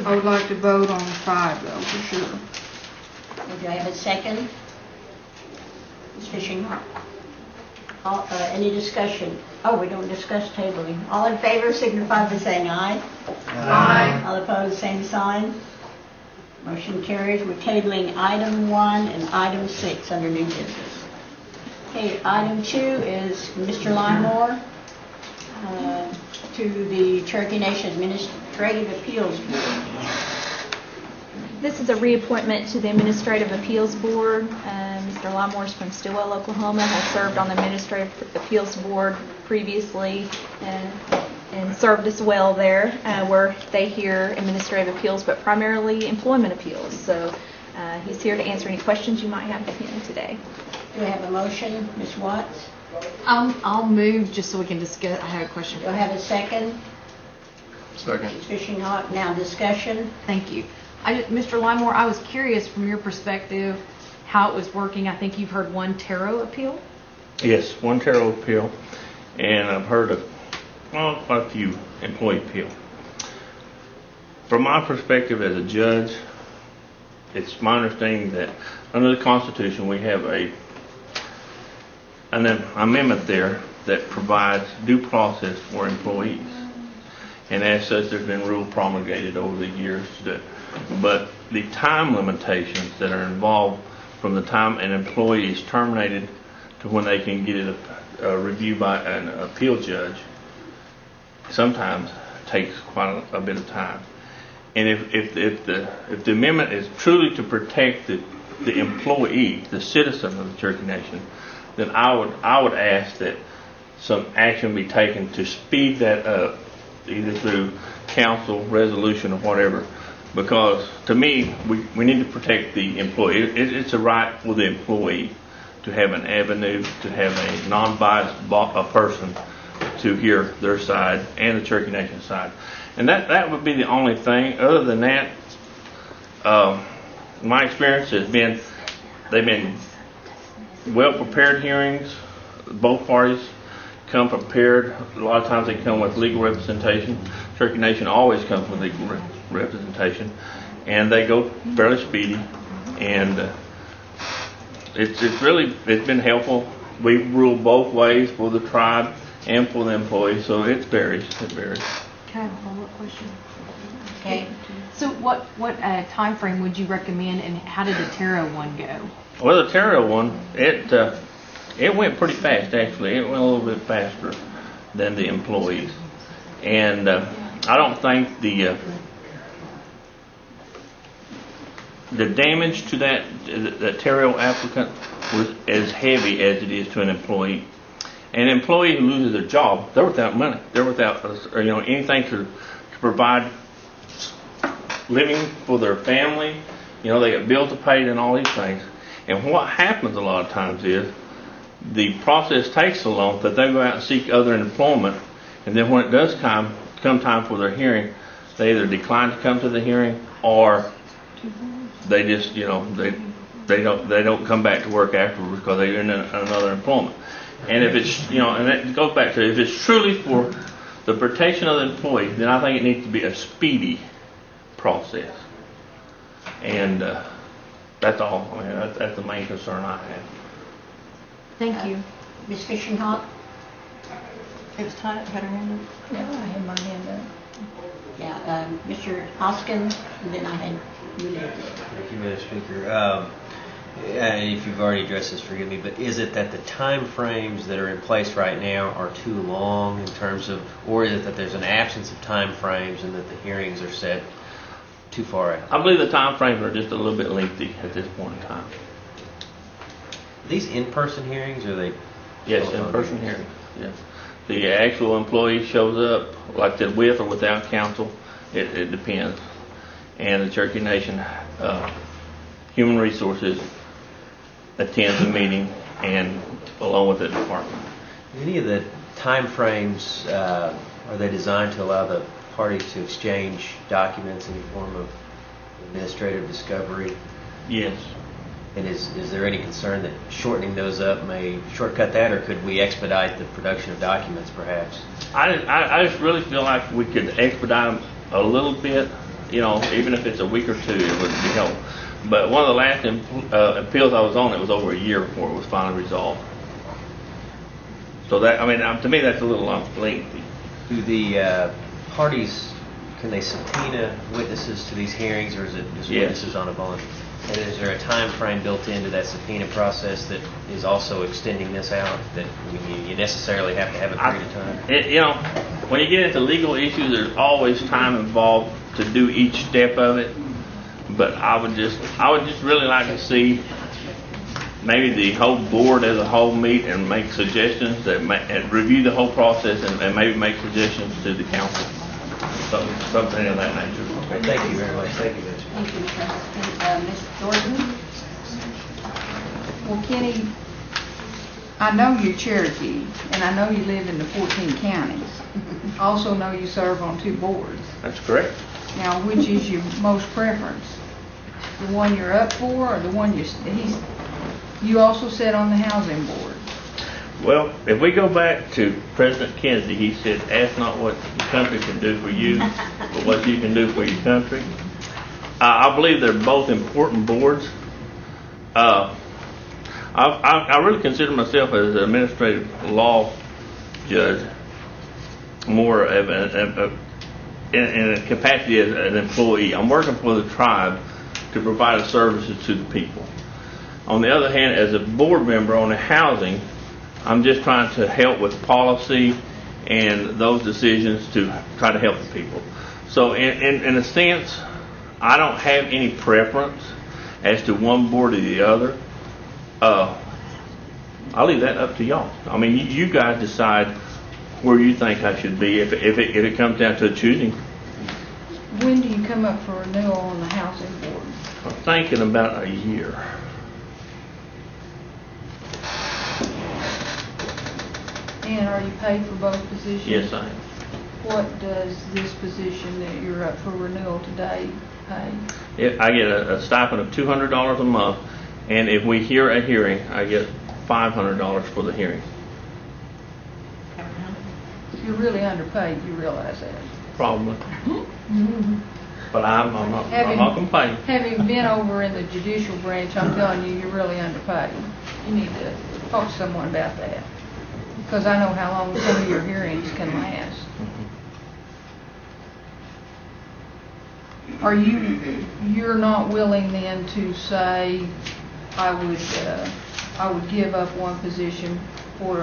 Speaker 11: I would like to vote on 5 though, for sure.
Speaker 1: Do I have a second? Ms. Fishing Hawk? Any discussion? Oh, we don't discuss tabling. All in favor signify by saying aye. Aye. All opposed, same sign. Motion carries. We're tabling item 1 and item 6 under new business. Okay, item 2 is Mr. Limore to the Cherokee Nation Administrative Appeals Board.
Speaker 15: This is a reappointment to the Administrative Appeals Board. Mr. Limore is from Stillwell, Oklahoma, has served on the Administrative Appeals Board previously and served us well there, where they hear administrative appeals, but primarily employment appeals. So he's here to answer any questions you might have of him today.
Speaker 1: Do I have a motion? Ms. Watts?
Speaker 16: I'll move just so we can discuss. I have a question.
Speaker 1: Do I have a second?
Speaker 5: Second.
Speaker 1: Ms. Fishing Hawk, now discussion.
Speaker 16: Thank you. Mr. Limore, I was curious from your perspective how it was working. I think you've heard one Taro appeal.
Speaker 17: Yes, one Taro appeal, and I've heard of quite a few employee appeal. From my perspective as a judge, it's my understanding that under the Constitution we have an amendment there that provides due process for employees. And as such, there's been rule promulgated over the years but the time limitations that are involved from the time an employee is terminated to when they can get it reviewed by an appeal judge sometimes takes quite a bit of time. And if the amendment is truly to protect the employee, the citizen of the Cherokee Nation, then I would ask that some action be taken to speed that up, either through council resolution or whatever. Because to me, we need to protect the employee. It's a right for the employee to have an avenue, to have a non-biased person to hear their side and the Cherokee Nation side. And that would be the only thing. Other than that, my experience has been they've been well-prepared hearings. Both parties come prepared. A lot of times they come with legal representation. Cherokee Nation always comes with legal representation, and they go fairly speedy. And it's been helpful. We rule both ways for the tribe and for the employees, so it varies. It varies.
Speaker 16: Can I have a follow-up question?
Speaker 1: Okay.
Speaker 16: So what time frame would you recommend, and how did the Taro one go?
Speaker 17: Well, the Taro one, it went pretty fast, actually. It went a little bit faster than the employees. And I don't think the damage to that Taro applicant was as heavy as it is to an employee. An employee who loses their job, they're without money. They're without anything to provide living for their family. They got bills to pay and all these things. And what happens a lot of times is the process takes so long that they go out and seek other employment, and then when it does come time for their hearing, they either decline to come to the hearing or they just, they don't come back to work afterwards because they're in another employment. And if it's, and that goes back to, if it's truly for the protection of the employee, then I think it needs to be a speedy process. And that's all. I mean, that's the main concern I have.
Speaker 15: Thank you.
Speaker 1: Ms. Fishing Hawk?
Speaker 4: It was tied, had her hand up.
Speaker 11: Yeah, I had my hand up.
Speaker 1: Yeah, Mr. Hoskins, and then I had you, Nancy.
Speaker 18: Thank you, Madam Speaker. And if you've already addressed this, forgive me, but is it that the time frames that are in place right now are too long in terms of, or is it that there's an absence of time frames and that the hearings are set too far out?
Speaker 17: I believe the time frames are just a little bit lengthy at this point in time.
Speaker 18: Are these in-person hearings, or are they?
Speaker 17: Yes, in-person hearings, yes. The actual employee shows up, like I said, with or without counsel, it depends. And the Cherokee Nation Human Resources attends the meeting, and along with the department.
Speaker 18: Any of the time frames, are they designed to allow the parties to exchange documents in the form of administrative discovery?
Speaker 17: Yes.
Speaker 18: And is there any concern that shortening those up may shortcut that, or could we expedite the production of documents perhaps?
Speaker 17: I just really feel like we could expedite them a little bit, even if it's a week or two, it would be helpful. But one of the last appeals I was on, it was over a year before it was finally resolved. So that, to me, that's a little lengthy.
Speaker 18: Do the parties, can they subpoena witnesses to these hearings, or is it just witnesses on a bond? And is there a time frame built into that subpoena process that is also extending this out, that you necessarily have to have a period of time?
Speaker 17: When you get into legal issues, there's always time involved to do each step of it. But I would just really like to see maybe the whole board as a whole meet and make suggestions and review the whole process and maybe make suggestions to the council, something of that nature.
Speaker 18: Thank you very much. Thank you, Mitch.
Speaker 1: Thank you, Mr. Hoskins. Ms. Jordan?
Speaker 11: Well, Kenny, I know you're Cherokee, and I know you live in the 14 counties. I also know you serve on 2 boards.
Speaker 17: That's correct.
Speaker 11: Now, which is your most preference? The one you're up for, or the one you also sit on the housing board?
Speaker 17: Well, if we go back to President Kennedy, he said, ask not what the country can do for you, but what you can do for your country. I believe they're both important boards. I really consider myself as an administrative law judge, more of in a capacity as an employee. I'm working for the tribe to provide services to the people. On the other hand, as a board member on the housing, I'm just trying to help with policy and those decisions to try to help the people. So in a sense, I don't have any preference as to one board or the other. I'll leave that up to y'all. You guys decide where you think I should be if it comes down to choosing.
Speaker 11: When do you come up for renewal on the housing board?
Speaker 17: I'm thinking about a year.
Speaker 11: And are you paid for both positions?
Speaker 17: Yes, I am.
Speaker 11: What does this position that you're up for renewal today pay?
Speaker 17: I get a stipend of $200 a month, and if we hear a hearing, I get $500 for the hearing.
Speaker 11: You're really underpaid, you realize that?
Speaker 17: Probably. But I'm not complaining.
Speaker 11: Having been over in the judicial branch, I'm telling you, you're really underpaid. You need to talk to someone about that. Because I know how long some of your hearings can last. You're not willing then to say, I would give up one position for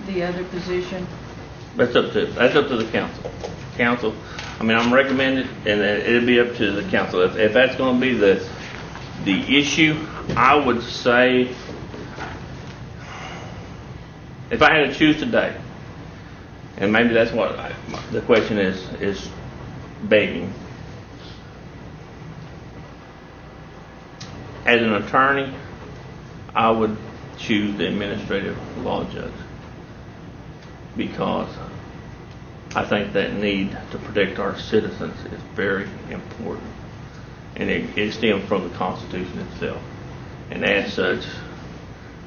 Speaker 11: the other position?
Speaker 17: That's up to the council. Council, I'm recommending, and it'll be up to the council. If that's going to be the issue, I would say, if I had to choose today, and maybe that's what the question is begging. As an attorney, I would choose the administrative law judge because I think that need to protect our citizens is very important. and it stems from the Constitution itself. And as such,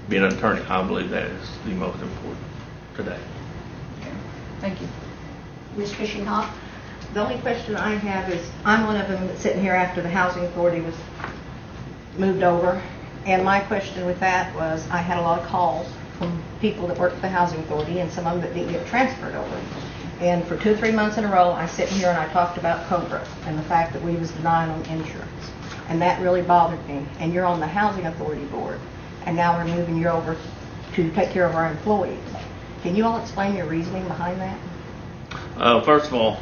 Speaker 17: being an attorney, I believe that is the most important today.
Speaker 11: Thank you.
Speaker 1: Ms. Fishing Hawk?
Speaker 4: The only question I have is, I'm one of them that's sitting here after the housing authority was moved over. And my question with that was, I had a lot of calls from people that worked for the housing authority and some of them that didn't get transferred over. And for 2 or 3 months in a row, I sit here and I talked about COBRA and the fact that we was denying them insurance. And that really bothered me. And you're on the housing authority board. And now we're moving you over to take care of our employees. Can you all explain your reasoning behind that?
Speaker 17: First of all,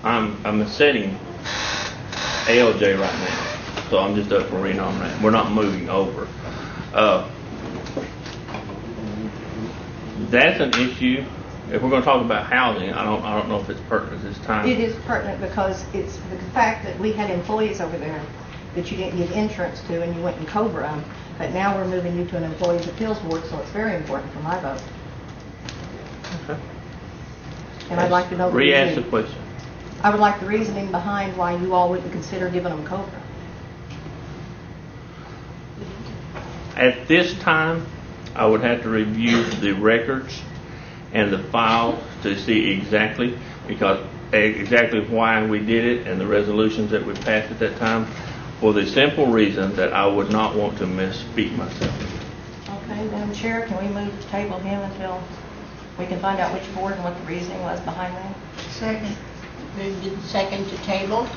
Speaker 17: I'm setting ALJ right now, so I'm just up for renomination. We're not moving over. That's an issue. If we're going to talk about housing, I don't know if it's pertinent at this time.
Speaker 4: It is pertinent because it's the fact that we had employees over there that you didn't give insurance to and you went and COBRA them, but now we're moving you to an employees appeals board, so it's very important for my vote.
Speaker 17: Okay.
Speaker 4: And I'd like to know the
Speaker 17: Re-ask
Speaker 4: reasoning.
Speaker 17: the question.
Speaker 4: I would like the reasoning behind why you all wouldn't consider giving them COBRA.
Speaker 17: At this time, I would have to review the records and the files to see exactly why we did it and the resolutions that we passed at that time, for the simple reason that I would not want to misspeak myself.
Speaker 4: Okay, Madam Chair, can we move to table him until we can find out which board and what the reasoning was behind that?
Speaker 11: Second.
Speaker 1: Moved in second to table.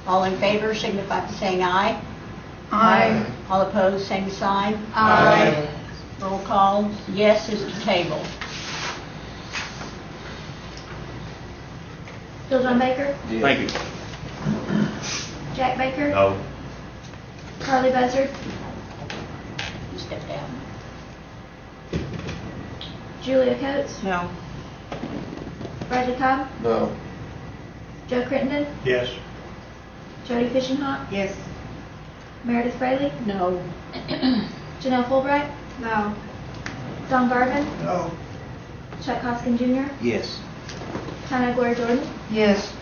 Speaker 1: All in favor signify by saying aye.
Speaker 11: Aye.
Speaker 1: All opposed, same sign.
Speaker 11: Aye.
Speaker 1: Roll call, yes is to table.
Speaker 3: Bill John Baker,
Speaker 17: Thank you.
Speaker 3: Jack Baker,
Speaker 6: No.
Speaker 3: Carly Buzzard,
Speaker 1: You step down.
Speaker 3: Julia Coates,
Speaker 4: No.
Speaker 3: Bradley Cobb,
Speaker 5: No.
Speaker 3: Joe Crittenden,
Speaker 2: Yes.
Speaker 3: Jody Fishing Hawk,
Speaker 4: Yes.
Speaker 3: Meredith Fraley,
Speaker 1: No.
Speaker 3: Janelle Fulbright,
Speaker 11: No.
Speaker 3: Don Garvin,
Speaker 14: No.
Speaker 3: Chuck Hoskin Jr.,
Speaker 18: Yes.
Speaker 3: Tana Gloria Jordan,
Speaker 11: Yes.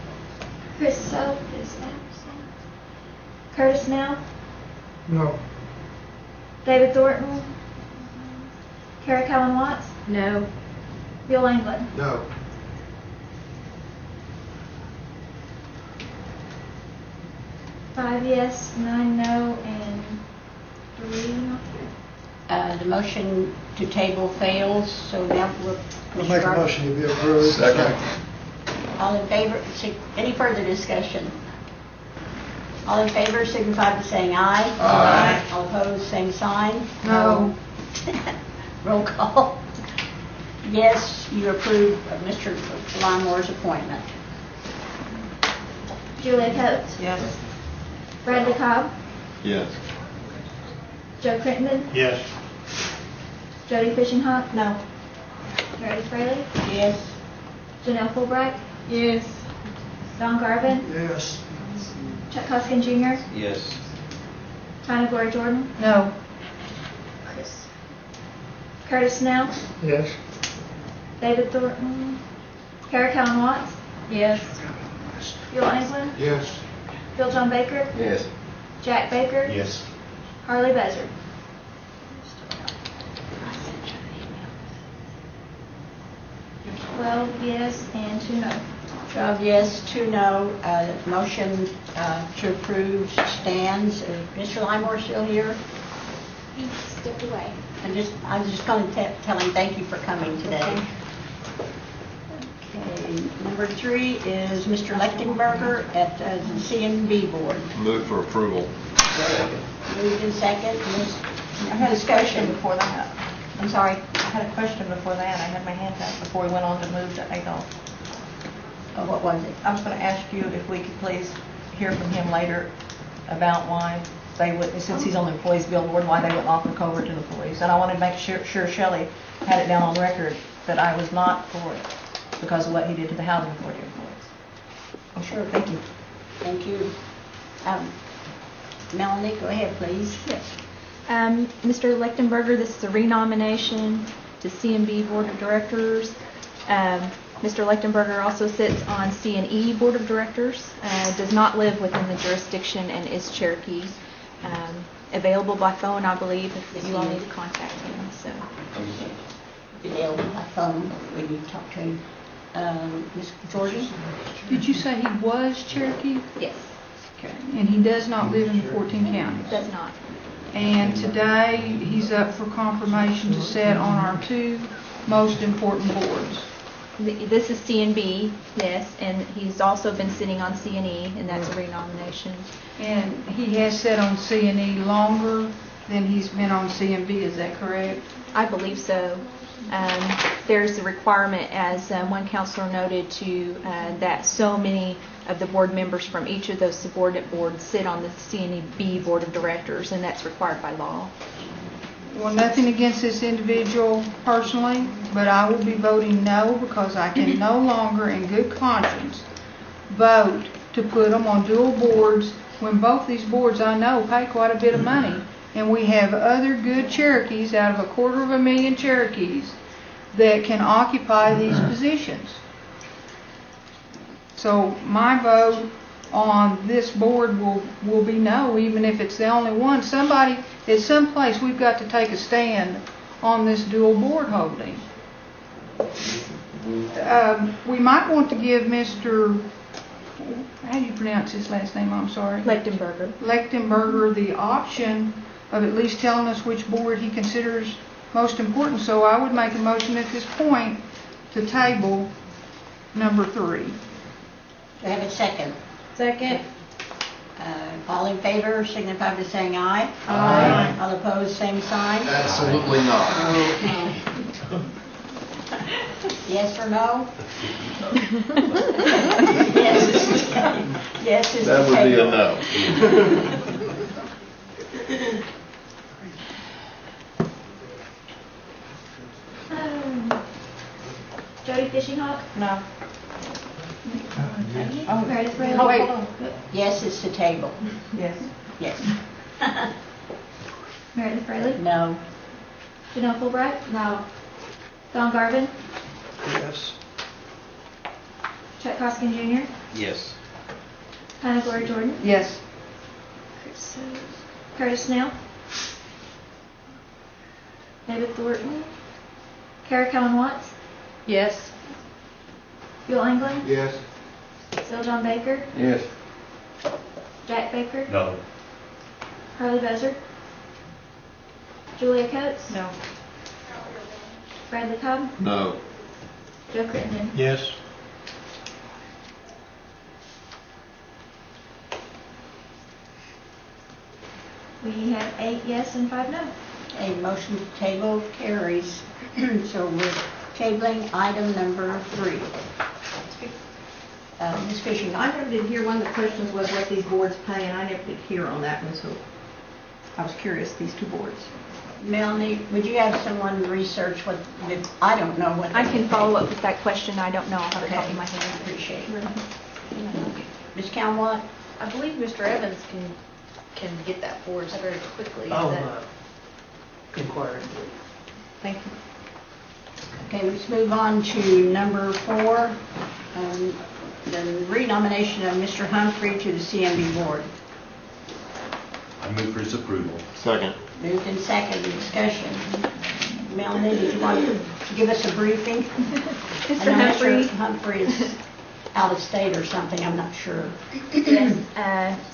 Speaker 3: Curtis Snell,
Speaker 14: No.
Speaker 3: David Thornton, Kara Cowan Watts,
Speaker 1: No.
Speaker 3: Bill England.
Speaker 14: No.
Speaker 3: Five yes, 9 no, and 3 not here.
Speaker 1: The motion to table fails, so now we'll...
Speaker 14: I'll make a motion to be approved.
Speaker 5: Second.
Speaker 1: All in favor, any further discussion? All in favor signify by saying aye.
Speaker 5: Aye.
Speaker 1: All opposed, same sign.
Speaker 11: No.
Speaker 1: Roll call. Yes, you approve of Mr. Limore's appointment.
Speaker 3: Julia Coates,
Speaker 4: Yes.
Speaker 3: Bradley Cobb,
Speaker 5: Yes.
Speaker 3: Joe Crittenden,
Speaker 2: Yes.
Speaker 3: Jody Fishing Hawk,
Speaker 4: No.
Speaker 3: Meredith Fraley,
Speaker 1: Yes.
Speaker 3: Janelle Fulbright,
Speaker 16: Yes.
Speaker 3: Don Garvin,
Speaker 14: Yes.
Speaker 3: Chuck Hoskin Jr.,
Speaker 18: Yes.
Speaker 3: Tana Gloria Jordan,
Speaker 11: No.
Speaker 3: Curtis Snell,
Speaker 14: Yes.
Speaker 3: David Thornton, Kara Cowan Watts,
Speaker 16: Yes.
Speaker 3: Bill England,
Speaker 14: Yes.
Speaker 3: Bill John Baker,
Speaker 5: Yes.
Speaker 3: Jack Baker,
Speaker 6: Yes.
Speaker 3: Harley Buzzard. 12 yes and 2 no.
Speaker 1: 12 yes, 2 no. Motion to approve stands. Is Mr. Limore still here?
Speaker 3: He stepped away.
Speaker 1: I'm just going to tell him thank you for coming today. Okay, number 3 is Mr. Lechtenberger at the CNB board.
Speaker 5: Move for approval.
Speaker 1: Moved in second.
Speaker 4: I had a question
Speaker 1: Discussion.
Speaker 4: before that.
Speaker 1: I'm sorry.
Speaker 4: I had a question before that. I had my hand up before we went on to move to Adolf.
Speaker 1: Oh, what was it?
Speaker 4: I was going to ask you if we could please hear from him later about why they would, since he's on the employees bill board, why they wouldn't offer COBRA to the police. And I wanted to make sure Shelley had it down on record that I was not for it because of what he did to the housing authority employees.
Speaker 1: Oh, sure. Thank you. Thank you. Melanie, go ahead, please.
Speaker 15: Yes. Mr. Lechtenberger, this is a renomination to CMB Board of Directors. Mr. Lechtenberger also sits on C&E Board of Directors, does not live within the jurisdiction, and is Cherokee. Available by phone, I believe, if you all need to contact him. So,
Speaker 1: Available by phone when you talk to him. Ms. Jordan?
Speaker 11: Did you say he was Cherokee?
Speaker 15: yes,
Speaker 11: Okay. And he does not live in the 14 counties?
Speaker 15: does not.
Speaker 11: And today, he's up for confirmation to sit on our two most important boards.
Speaker 15: This is C&B, yes, and he's also been sitting on C&E, and that's a renomination.
Speaker 11: And he has sat on C&E longer than he's been on C&B, is that correct?
Speaker 15: I believe so. There's a requirement, as one counselor noted, to that so many of the board members from each of those subordinate boards sit on the C&B Board of Directors, and that's required by law.
Speaker 11: Well, nothing against this individual personally, but I will be voting no because I can no longer, in good conscience, vote to put them on dual boards when both these boards I know pay quite a bit of money. And we have other good Cherokees out of 250,000 Cherokees that can occupy these positions. So my vote on this board will be no, even if it's the only one. Somebody, at some place, we've got to take a stand on this dual board holding. We might want to give Mr. How do you pronounce his last name? I'm sorry. Lechtenberger the option of at least telling us which board he considers most important. So I would make a motion at this point to table number 3.
Speaker 1: Do I have a second?
Speaker 16: Second.
Speaker 1: All in favor, signify by saying aye.
Speaker 11: Aye.
Speaker 1: All opposed, same sign.
Speaker 5: Absolutely not.
Speaker 1: Yes or no? Yes is to table. Yes is to
Speaker 17: That would be a
Speaker 1: table.
Speaker 17: no.
Speaker 15: Jody Fishing Hawk?
Speaker 11: No.
Speaker 15: Meredith Braley?
Speaker 11: Oh, wait.
Speaker 1: Yes is to table.
Speaker 11: Yes.
Speaker 1: Yes.
Speaker 15: Meredith Braley?
Speaker 1: No.
Speaker 15: Janelle Fulbright? No. Don Garvin?
Speaker 2: Yes.
Speaker 15: Chuck Hoskin Jr.?
Speaker 18: Yes.
Speaker 15: Hannah Glory Jordan?
Speaker 11: Yes.
Speaker 15: Curtis Snell? David Thornton? Kara Cowan Watts?
Speaker 11: Yes.
Speaker 15: Bill England?
Speaker 14: Yes.
Speaker 15: Bill John Baker?
Speaker 5: Yes.
Speaker 15: Jack Baker?
Speaker 6: No.
Speaker 15: Harley Bezer? Julia Coates?
Speaker 11: No.
Speaker 15: Bradley Cobb?
Speaker 5: No.
Speaker 15: Joe Crittenden?
Speaker 2: Yes.
Speaker 15: We have 8 yes and 5 no.
Speaker 1: A motion to table carries. So we're tabling item number 3. Ms. Fishing,
Speaker 4: I never did hear, one of the questions was what these boards pay, and I never did hear on that one, so I was curious, these two boards.
Speaker 1: Melanie, would you have someone research what, I don't know what.
Speaker 15: I can follow up with that question. I don't know off the
Speaker 1: Okay,
Speaker 15: top of my
Speaker 1: I
Speaker 15: head.
Speaker 1: appreciate it. Ms. Calmont?
Speaker 9: I believe Mr. Evans can get that for us very quickly.
Speaker 10: I'll
Speaker 9: Is that-
Speaker 10: inquire.
Speaker 15: Thank you.
Speaker 1: Okay, let's move on to number 4, the renomination of Mr. Humphrey to the CMB board.
Speaker 6: I move for his approval.
Speaker 17: Second.
Speaker 1: Moved in second, discussion. Melanie, did you want to give us a briefing?
Speaker 15: Mr.
Speaker 1: I know
Speaker 15: Humphrey?
Speaker 1: Mr. Humphrey is out of state or something, I'm not sure.
Speaker 15: Yes,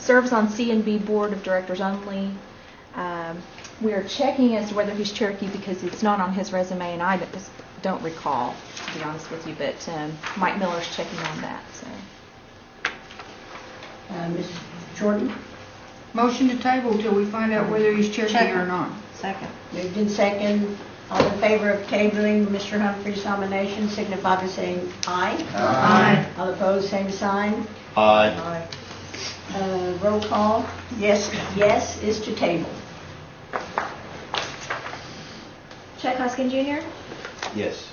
Speaker 15: serves on C&B Board of Directors only. We are checking as to whether he's Cherokee because it's not on his resume, and I just don't recall, to be honest with you, but Mike Miller's checking on that. So,
Speaker 1: Ms. Jordan?
Speaker 11: Motion to table till we find out whether he's Cherokee or not.
Speaker 4: Second.
Speaker 1: Moved in second. All in favor of tabling Mr. Humphrey's nomination, signify by saying aye.
Speaker 11: Aye.
Speaker 1: All opposed, same sign.
Speaker 17: Aye.
Speaker 1: Roll call. Yes is to table.
Speaker 15: Chuck Hoskin Jr.,
Speaker 18: Yes.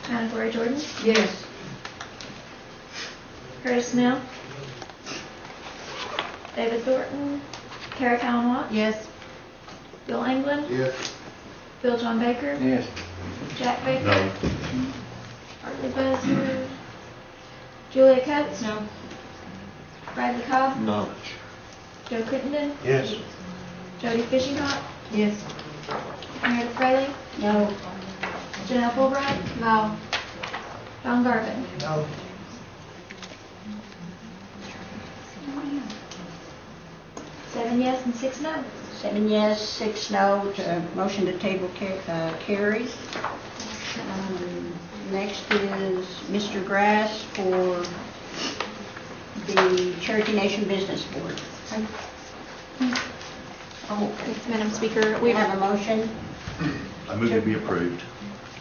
Speaker 15: Hannah Glory Jordan,
Speaker 11: Yes.
Speaker 15: Curtis Snell, David Thornton, Kara Cowan Watts,
Speaker 11: Yes.
Speaker 15: Bill England,
Speaker 14: Yes.
Speaker 15: Bill John Baker,
Speaker 5: Yes.
Speaker 15: Jack Baker,
Speaker 6: No.
Speaker 15: Harley
Speaker 16: Lee Buzz here. Julia Coates?
Speaker 1: No.
Speaker 16: Bradley Cobb?
Speaker 6: No.
Speaker 16: Joe Crittenden?
Speaker 2: Yes.
Speaker 16: Jody Fishinghott?
Speaker 4: Yes.
Speaker 16: Meredith Fraley?
Speaker 1: No.
Speaker 16: Janelle Fulbright?
Speaker 11: No.
Speaker 16: John Garvin?
Speaker 14: No.
Speaker 16: Seven yes and 6 no.
Speaker 1: 7 yes, 6 no, motion to table carries. Next is Mr. Grass for the Cherokee Nation Business Board. Oh,
Speaker 15: Yes, Madam Speaker,
Speaker 1: we have a motion.
Speaker 6: I move to be approved.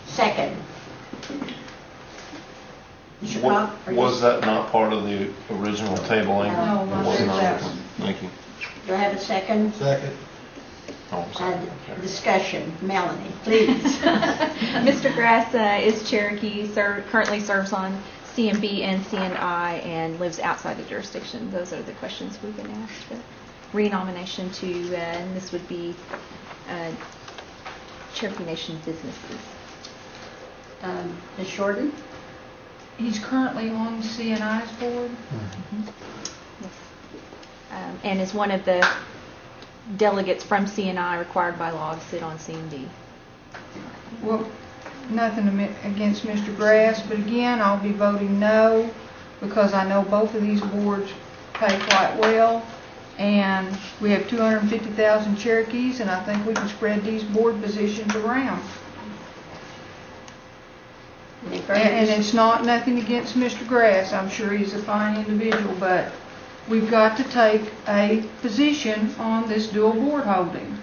Speaker 1: Second. Mr. Cobb? are you-
Speaker 19: Was that not part of the original tabling?
Speaker 1: No,
Speaker 19: It was not.
Speaker 1: that
Speaker 19: Thank you.
Speaker 1: Do I have a second?
Speaker 14: Second.
Speaker 19: Oh, sorry. Okay.
Speaker 1: Discussion. Melanie, please.
Speaker 15: Mr. Grass is Cherokee, currently serves on CMB and CNI, and lives outside the jurisdiction. Those are the questions we've been asked. Renomination to, and this would be Cherokee Nation businesses.
Speaker 1: Ms. Shorten?
Speaker 11: He's currently on CNI's board.
Speaker 15: Yes. And is one of the delegates from CNI required by law to sit on CMB.
Speaker 11: Well, nothing against Mr. Grass, but again, I'll be voting no because I know both of these boards pay quite well, and we have 250,000 Cherokees, and I think we can spread these board positions around. And it's not nothing against Mr. Grass. I'm sure he's a fine individual, but we've got to take a position on this dual board holding.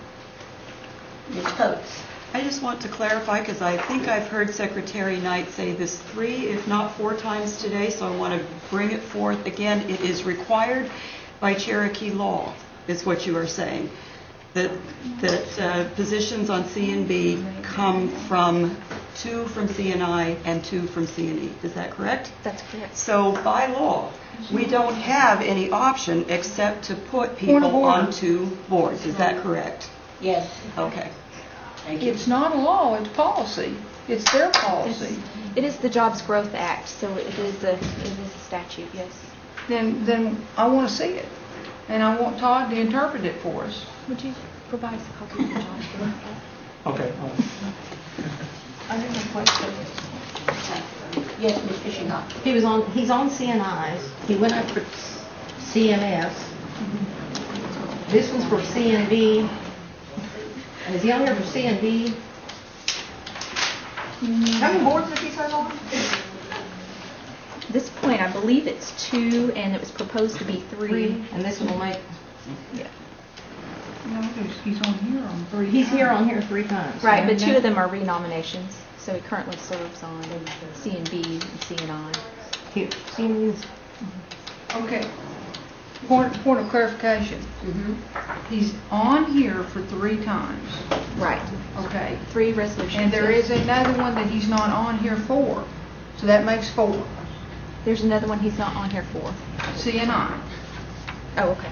Speaker 1: Ms. Coates?
Speaker 12: I just want to clarify, because I think I've heard Secretary Knight say this 3, if not 4 times today, so I want to bring it forth again. It is required by Cherokee law, is what you are saying, that positions on C&B come from 2 from CNI and 2 from CNE. Is that correct?
Speaker 15: That's correct.
Speaker 12: So by law, we don't have any option except to put people onto boards. Is that correct?
Speaker 1: Yes.
Speaker 12: Okay.
Speaker 1: Thank you.
Speaker 11: It's not a law, it's policy. It's their policy.
Speaker 15: It is the Jobs Growth Act, so it is a statute, yes.
Speaker 11: Then I want to see it. And I want Todd to interpret it for us.
Speaker 15: Would you provide us a copy of the Jobs Growth Act?
Speaker 13: Okay.
Speaker 4: I have a question.
Speaker 1: Yes, Ms. Fishinghott.
Speaker 4: He's on CNI's. He went up for CMS. This one's for CNB. Is he on here for CNB? How many boards does he serve on?
Speaker 15: At this point, I believe it's 2, and it was proposed to be 3.
Speaker 4: And this one will make,
Speaker 15: Yeah.
Speaker 11: No, he's on here on 3.
Speaker 4: he's here on here 3 times.
Speaker 15: Right, but 2 of them are renominations. So he currently serves on CNB and CNI.
Speaker 4: CNB's.
Speaker 11: Okay. Point of clarification. He's on here for 3 times.
Speaker 15: Right.
Speaker 11: Okay.
Speaker 15: 3 resolutions.
Speaker 11: And there is another one that he's not on here for. So that makes 4.
Speaker 15: There's another one he's not on here for.
Speaker 11: CNI.
Speaker 15: Oh, okay.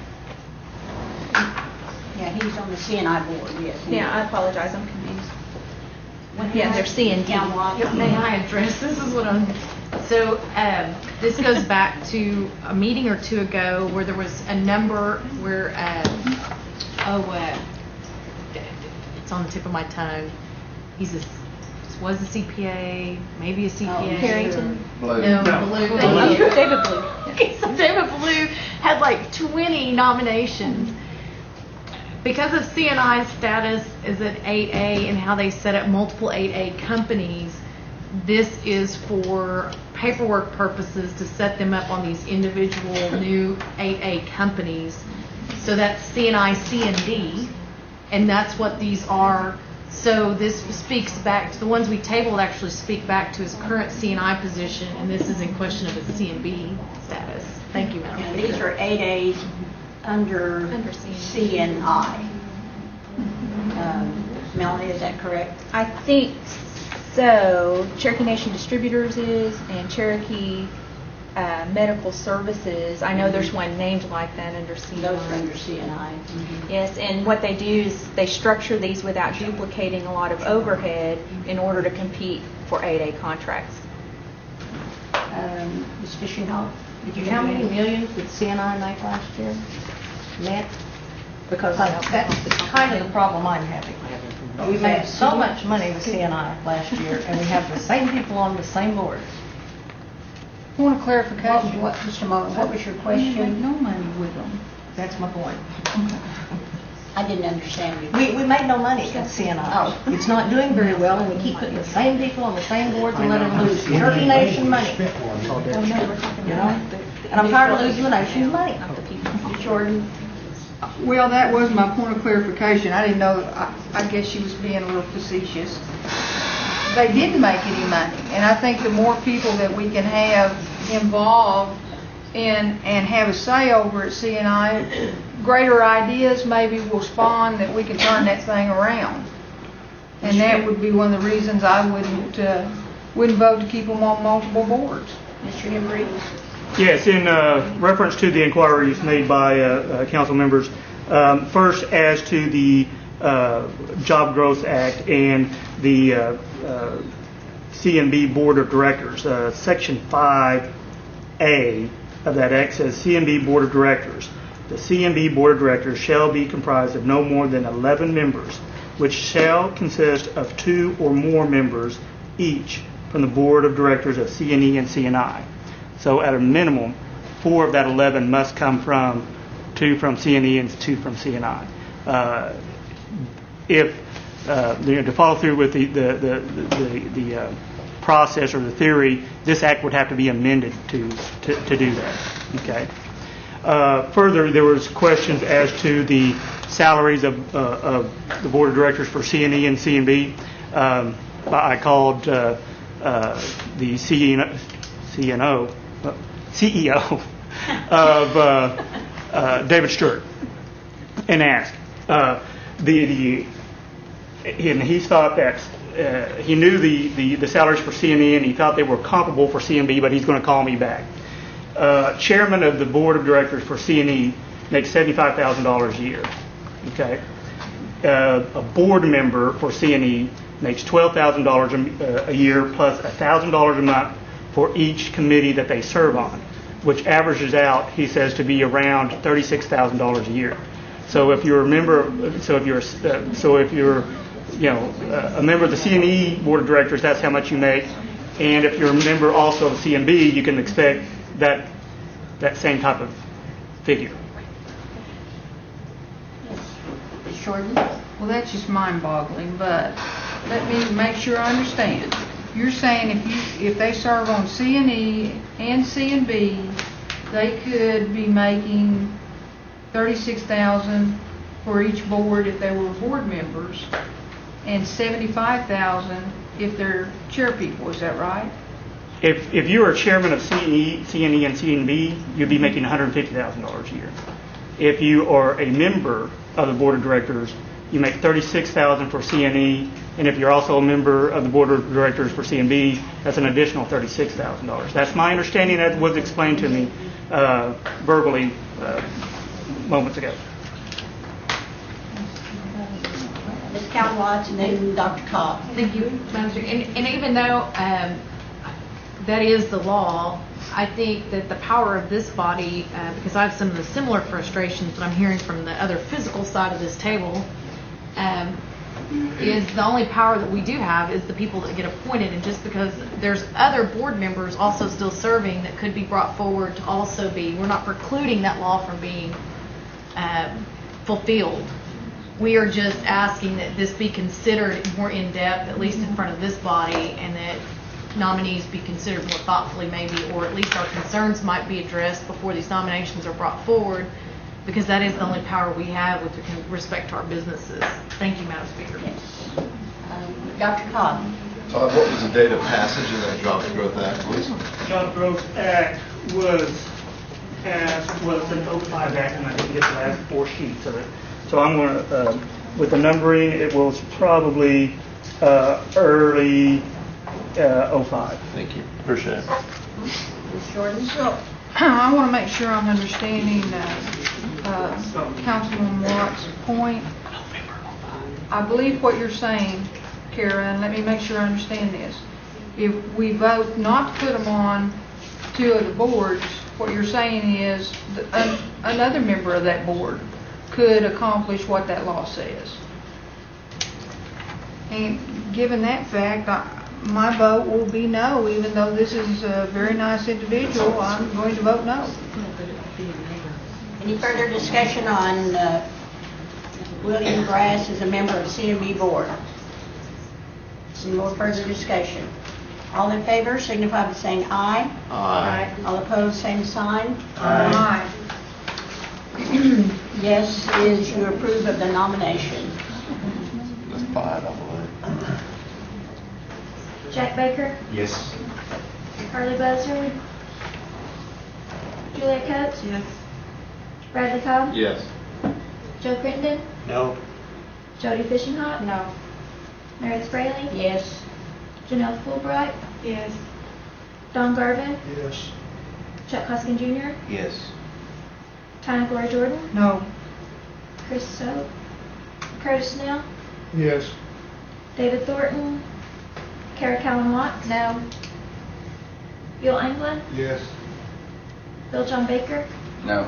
Speaker 1: Yeah, he's on the CNI board, yes.
Speaker 15: Yeah, I apologize, I'm confused. Yeah, they're CND.
Speaker 16: Yep, may I address, this is what I'm, so, this goes back to a meeting or 2 ago where there was a number where, it's on the tip of my tongue. Was a CPA, maybe a CPA.
Speaker 15: Harrington?
Speaker 5: Blue.
Speaker 16: No, Blue.
Speaker 15: Oh, David Blue.
Speaker 16: Okay, so David Blue had like 20 nominations. Because of CNI's status is at 8A and how they set up multiple 8A companies, this is for paperwork purposes to set them up on these individual new 8A companies. So that's CNI, C&D, and that's what these are. So this speaks back to the ones we tabled actually speak back to his current CNI position, and this is in question of his C&B status. Thank you, Madam
Speaker 1: And
Speaker 16: Speaker.
Speaker 1: these are 8As under CNI. Melanie, is that correct?
Speaker 15: I think so. Cherokee Nation Distributors is, and Cherokee Medical Services. I know there's one named like that under CNI.
Speaker 1: Those are under CNI.
Speaker 15: Yes, and what they do is they structure these without duplicating a lot of overhead in order to compete for 8A contracts.
Speaker 1: Ms. Fishing Hall? Did you
Speaker 4: How
Speaker 1: have
Speaker 4: many
Speaker 1: any?
Speaker 4: millions did CNI make last year? Net? Because that's kind of the problem I'm having. We made so much money with CNI last year, and we have the same people on the same board.
Speaker 11: Point of clarification.
Speaker 1: Just a moment, what was your
Speaker 11: You make
Speaker 1: question?
Speaker 11: no money with them.
Speaker 4: That's my point.
Speaker 1: I didn't understand you.
Speaker 4: We made no money at CNI.
Speaker 1: Oh.
Speaker 4: It's not doing very well, and we keep putting the same people on the same boards and letting them lose Cherokee Nation money. You know? And I'm tired of losing the nation's money.
Speaker 1: Jordan?
Speaker 11: Well, that was my point of clarification. I didn't know, I guess she was being a little facetious. They didn't make any money, and I think the more people that we can have involved in and have a say over at CNI, greater ideas maybe will spawn that we can turn that thing around. And that would be one of the reasons I wouldn't vote to keep them on multiple boards.
Speaker 1: Mr. Embry?
Speaker 13: Yes, in reference to the inquiries made by council members, first as to the Job Growth Act and the CNB Board of Directors, Section 5A of that act says CNB Board of Directors. The CNB Board of Directors shall be comprised of no more than 11 members, which shall consist of 2 or more members each from the Board of Directors of CNE and CNI. So at a minimum, 4 of that 11 must come from 2 from CNE and 2 from CNI. To follow through with the process or the theory, this act would have to be amended to do that. Okay. Further, there was questions as to the salaries of the board of directors for CNE and CNB. I called the CEO of David Stewart and asked. And he thought that he knew the salaries for CNE and he thought they were comparable for CNB, but he's going to call me back. Chairman of the board of directors for CNE makes $75,000 a year. Okay, a board member for CNE makes $12,000 a year plus $1,000 a month for each committee that they serve on, which averages out, he says, to be around $36,000 a year. So if you're a member, a member of the CNE board of directors, that's how much you make. And if you're a member also of CNB, you can expect that same type of figure.
Speaker 1: Ms. Jordan?
Speaker 11: Well, that's just mind-boggling, but let me make sure I understand. You're saying if they serve on CNE and CNB, they could be making $36,000 for each board if they were board members, and $75,000 if they're chair people. Is that right?
Speaker 13: If you are chairman of CNE and CNB, you'd be making $150,000 a year. If you are a member of the board of directors, you make $36,000 for CNE, and if you're also a member of the board of directors for CNB, that's an additional $36,000. That's my understanding. That was explained to me verbally moments ago.
Speaker 1: Ms. Count-Watts and then Dr. Cobb.
Speaker 16: Thank you, Madam Chair. And even though that is the law, I think that the power of this body, because I have some of the similar frustrations that I'm hearing from the other physical side of this table, is the only power that we do have is the people that get appointed. And just because there's other board members also still serving that could be brought forward to also be, we're not precluding that law from being fulfilled. We are just asking that this be considered more in depth, at least in front of this body, and that nominees be considered more thoughtfully maybe, or at least our concerns might be addressed before these nominations are brought forward, because that is the only power we have with respect to our businesses. Thank you, Madam Speaker.
Speaker 1: Yes. Dr. Cobb.
Speaker 20: What was the date of passage of that Job Growth Act, please?
Speaker 13: Job Growth Act was passed, well, it's an 05 Act, and I didn't get the last 4 sheets of it. So I'm going to, with the numbering, it was probably early 05.
Speaker 20: Thank you. Appreciate it.
Speaker 1: Ms. Jordan?
Speaker 11: So, I want to make sure I'm understanding Councilman Watt's point. I believe what you're saying, Kara, and let me make sure I understand this. If we vote not to put them on two of the boards, what you're saying is another member of that board could accomplish what that law says. And given that fact, my vote will be no, even though this is a very nice individual, I'm going to vote no.
Speaker 1: Any further discussion on William Grass as a member of CMB board? Any more further discussion? All in favor signify by saying aye.
Speaker 18: Aye.
Speaker 1: All opposed, same sign.
Speaker 11: Aye.
Speaker 1: Yes is you approve of the nomination.
Speaker 5: That's 5, I believe.
Speaker 9: Jack Baker,
Speaker 6: Yes.
Speaker 9: Carly Buzzard, Julia Coates,
Speaker 3: Yes.
Speaker 9: Bradley Cobb,
Speaker 5: Yes.
Speaker 9: Joe Crittenden,
Speaker 2: No.
Speaker 9: Jody Fishinghot,
Speaker 1: No.
Speaker 9: Meredith Braley,
Speaker 1: Yes.
Speaker 9: Janelle Fulbright,
Speaker 3: Yes.
Speaker 9: Don Garvin,
Speaker 14: Yes.
Speaker 9: Chuck Hoskin Jr.,
Speaker 18: Yes.
Speaker 9: Tanya Gloria Jordan,
Speaker 11: No.
Speaker 9: Chris Stowe, Curtis Snell,
Speaker 14: Yes.
Speaker 9: David Thornton, Kara Cowan Watts,
Speaker 1: No.
Speaker 9: Bill Anglin,
Speaker 14: Yes.
Speaker 9: Bill John Baker,
Speaker 5: No.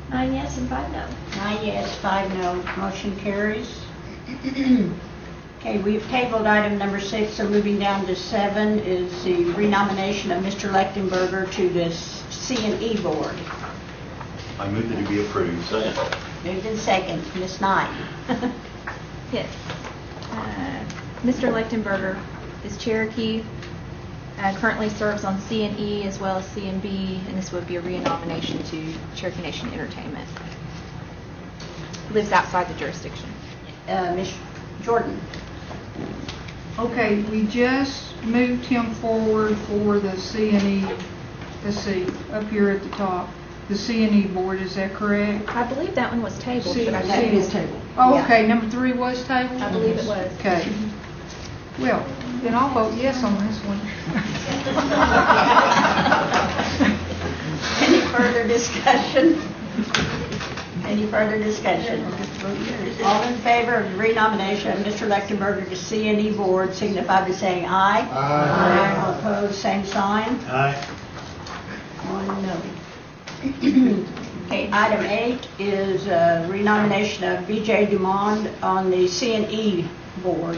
Speaker 9: nine yes and 5 no.
Speaker 1: 9 yes, 5 no. Motion carries. Okay, we've tabled item number 6, so moving down to 7 is the renomination of Mr. Lechtenberger to the C&E board.
Speaker 6: I move that it be approved. Second.
Speaker 1: Moved in second. Ms. Knight.
Speaker 15: Yes. Mr. Lechtenberger is Cherokee, currently serves on C&E as well as C&B, and this would be a renomination to Cherokee Nation Entertainment. Lives outside the jurisdiction.
Speaker 1: Ms. Jordan.
Speaker 11: Okay, we just moved him forward for the C&E, let's see, up here at the top, the C&E board, is that correct?
Speaker 15: I believe that one was tabled, but I
Speaker 11: That
Speaker 15: think
Speaker 11: is tabled. Oh, okay, number 3 was tabled?
Speaker 15: I believe it was.
Speaker 11: Okay. Well, then I'll vote yes on this one.
Speaker 1: Any further discussion? Any further discussion? All in favor of the renomination of Mr. Lechtenberger to C&E board signify by saying aye.
Speaker 14: Aye.
Speaker 1: All opposed, same sign.
Speaker 2: Aye.
Speaker 1: 1 no. Okay, item 8 is renomination of B.J. Dumond on the C&E board.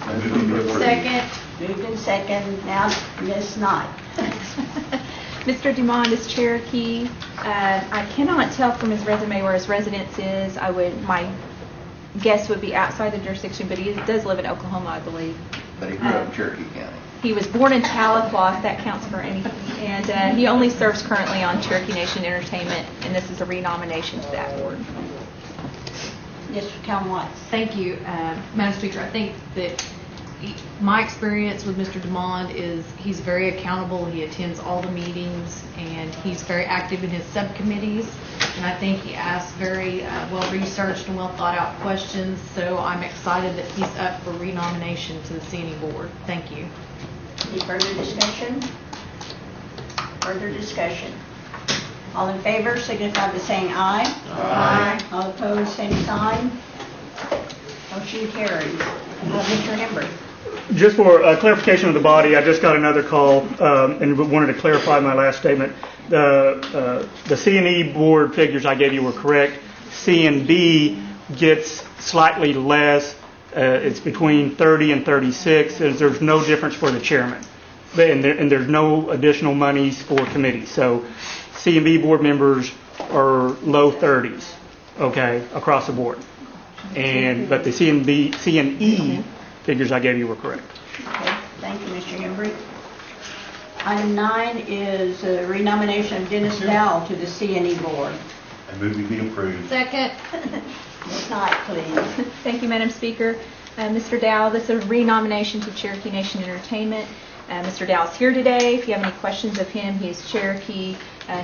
Speaker 6: I move it be approved.
Speaker 9: Second.
Speaker 1: Moved in second. Now, Ms. Knight.
Speaker 15: Mr. Dumond is Cherokee. I cannot tell from his resume where his residence is. My guess would be outside the jurisdiction, but he does live in Oklahoma, I believe.
Speaker 5: But he grew up in Cherokee County.
Speaker 15: He was born in Tahlequah, if that counts for anything. And he only serves currently on Cherokee Nation Entertainment, and this is a renomination to that board.
Speaker 1: Yes, Count Watts.
Speaker 16: Thank you, Madam Speaker. I think that my experience with Mr. Dumond is he's very accountable. He attends all the meetings, and he's very active in his subcommittees. And I think he asks very well-researched and well-thought-out questions. So I'm excited that he's up for renomination to the C&E board. Thank you.
Speaker 1: Any further discussion? Further discussion. All in favor signify by saying aye. Aye. All opposed, same sign. Motion carries. Mr. Hember.
Speaker 13: Just for clarification of the body, I just got another call and wanted to clarify my last statement. The C&E board figures I gave you were correct. C&B gets slightly less. It's between 30 and 36. There's no difference for the chairman. And there's no additional monies for committees. So C&B board members are low 30s, okay, across the board. But the C&E figures I gave you were correct.
Speaker 1: Okay, thank you, Mr. Hembree. Item 9 is renomination of Dennis Dowell to the C&E board.
Speaker 6: I move it be approved.
Speaker 9: Second.
Speaker 1: Ms. Knight, please.
Speaker 15: Thank you, Madam Speaker. Mr. Dowell, this is a renomination to Cherokee Nation Entertainment. Mr. Dowell's here today. If you have any questions of him, he's Cherokee.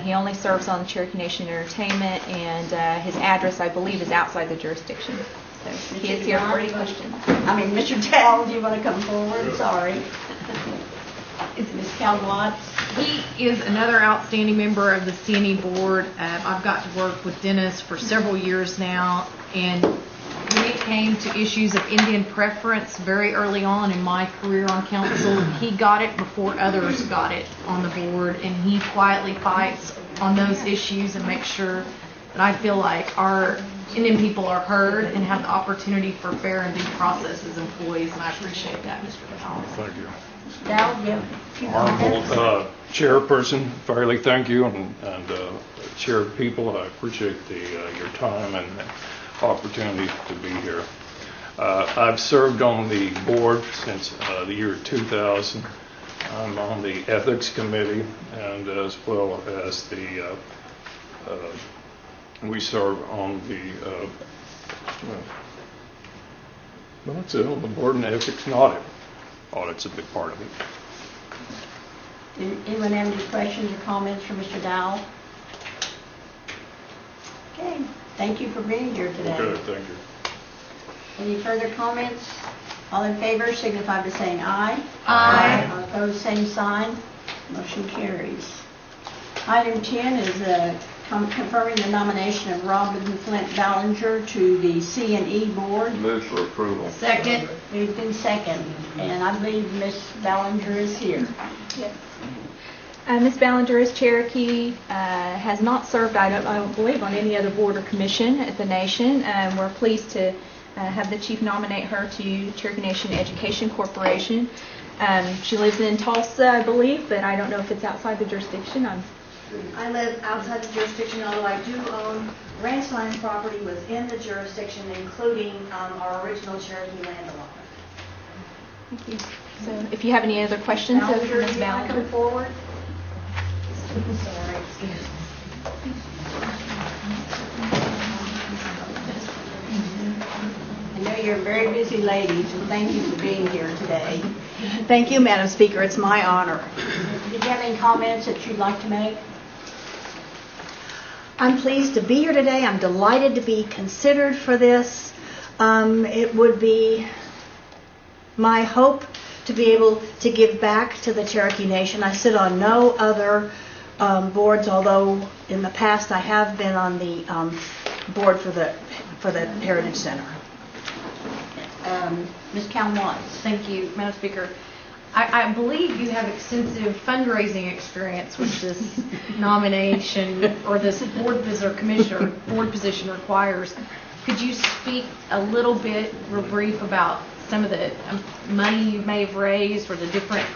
Speaker 15: He only serves on Cherokee Nation Entertainment, and his address, I believe, is outside the jurisdiction. So he is here for any questions.
Speaker 1: Mr. Dowell, do you want to come forward? Sorry. Is Ms. Cal Watts?
Speaker 16: He is another outstanding member of the C&E board. I've got to work with Dennis for several years now, and
Speaker 9: when it came to issues of Indian preference very early on in my career on council, he got it before others got it on the board, and he quietly fights on those issues and makes sure that I feel like our Indian people are heard and have the opportunity for fair and due process as employees, and I appreciate that, Mr. Powell.
Speaker 20: Thank you.
Speaker 1: Dal, you have a few
Speaker 20: Honorable
Speaker 1: comments?
Speaker 20: Chairperson Farley, thank you, and chair people, I appreciate your time and opportunity to be here. I've served on the board since the year 2000. I'm on the Ethics Committee, and as well as we serve on the well, it's on the board in ethics and audit. Audit's a big part of it.
Speaker 1: Anyone have any questions or comments for Mr. Dowell? Okay, thank you for being here today.
Speaker 20: Good, thank you.
Speaker 1: Any further comments? All in favor signify by saying aye.
Speaker 9: Aye.
Speaker 1: All opposed, same sign. Motion carries. Item 10 is confirming the nomination of Robin Flint Ballinger to the C&E Board.
Speaker 17: Move for approval.
Speaker 1: Second. Moved in second. And I believe Ms. Ballinger is here.
Speaker 15: Yes. Ms. Ballinger is Cherokee, has not served, I don't believe, on any other board or commission at the nation. We're pleased to have the chief nominate her to Cherokee Nation Education Corporation. She lives in Tulsa, I believe, but I don't know if it's outside the jurisdiction.
Speaker 4: I live outside the jurisdiction, although I do own ranch land property within the jurisdiction, including our original Cherokee land allotment.
Speaker 15: Thank you. So if you have any other questions of
Speaker 1: Ballinger,
Speaker 15: Ms.
Speaker 1: do you want to
Speaker 15: Ballinger.
Speaker 1: come forward?
Speaker 4: Sorry, excuse me.
Speaker 1: I know you're a very busy lady, so thank you for being here today.
Speaker 4: Thank you, Madam Speaker. It's my honor.
Speaker 1: Did you have any comments that you'd like to make?
Speaker 4: I'm pleased to be here today. I'm delighted to be considered for this. It would be my hope to be able to give back to the Cherokee Nation. I sit on no other boards, although in the past I have been on the board for the Heritage Center.
Speaker 1: Ms. Calm-Wise.
Speaker 9: Thank you, Madam Speaker. I believe you have extensive fundraising experience with this nomination or this board position requires. Could you speak a little bit, real brief, about some of the money you may have raised or the different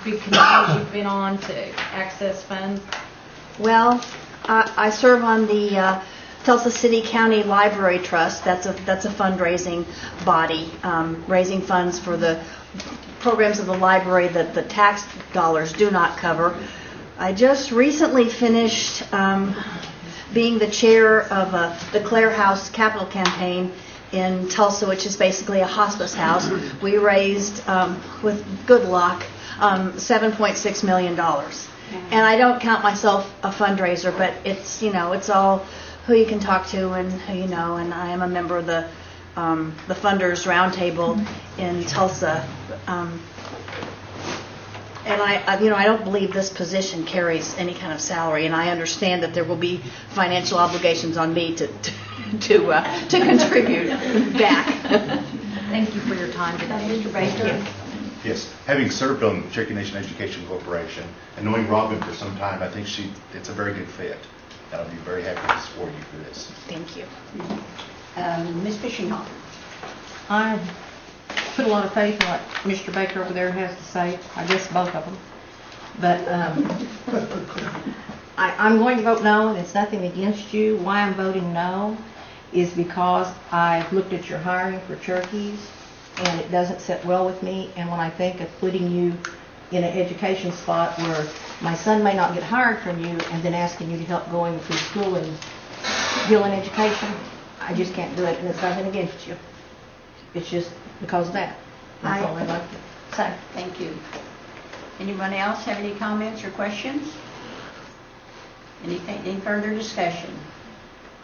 Speaker 9: big committees you've been on to access funds?
Speaker 4: Well, I serve on the Tulsa City County Library Trust. That's a fundraising body, raising funds for the programs of the library that the tax dollars do not cover. I just recently finished being the chair of the Clare House Capital Campaign in Tulsa, which is basically a hospice house. We raised, with good luck, $7.6 million. And I don't count myself a fundraiser, but it's all who you can talk to and who you know. And I am a member of the Funders Roundtable in Tulsa. And I don't believe this position carries any kind of salary, and I understand that there will be financial obligations on me to contribute back.
Speaker 9: Thank you for your time today, Mr. Baker.
Speaker 6: Yes, having served on Cherokee Nation Education Corporation and knowing Robin for some time, I think it's a very good fit. And I'll be very happy to support you for this.
Speaker 4: Thank you.
Speaker 1: Ms. Fishinghall.
Speaker 4: I put a lot of faith in what Mr. Baker over there has to say. I guess both of them. But I'm going to vote no, and it's nothing against you. Why I'm voting no is because I've looked at your hiring for Cherokees, and it doesn't sit well with me. And when I think of putting you in an education spot where my son may not get hired from you and then asking you to help going through school and Gillen education, I just can't do it, and it's nothing against you. It's just because of that. That's all I'd like to say.
Speaker 1: Thank you. Anyone else have any comments or questions? Any further discussion?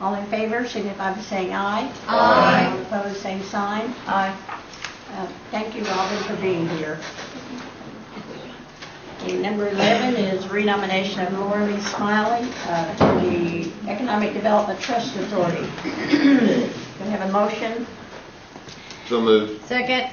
Speaker 1: All in favor signify by saying aye.
Speaker 9: Aye.
Speaker 1: All opposed, same sign. Aye. Thank you, Robin, for being here. Okay, number 11 is renomination of Laura Lee Smiley to the Economic Development Trust Authority. Can I have a motion?
Speaker 17: So moved.
Speaker 16: Second.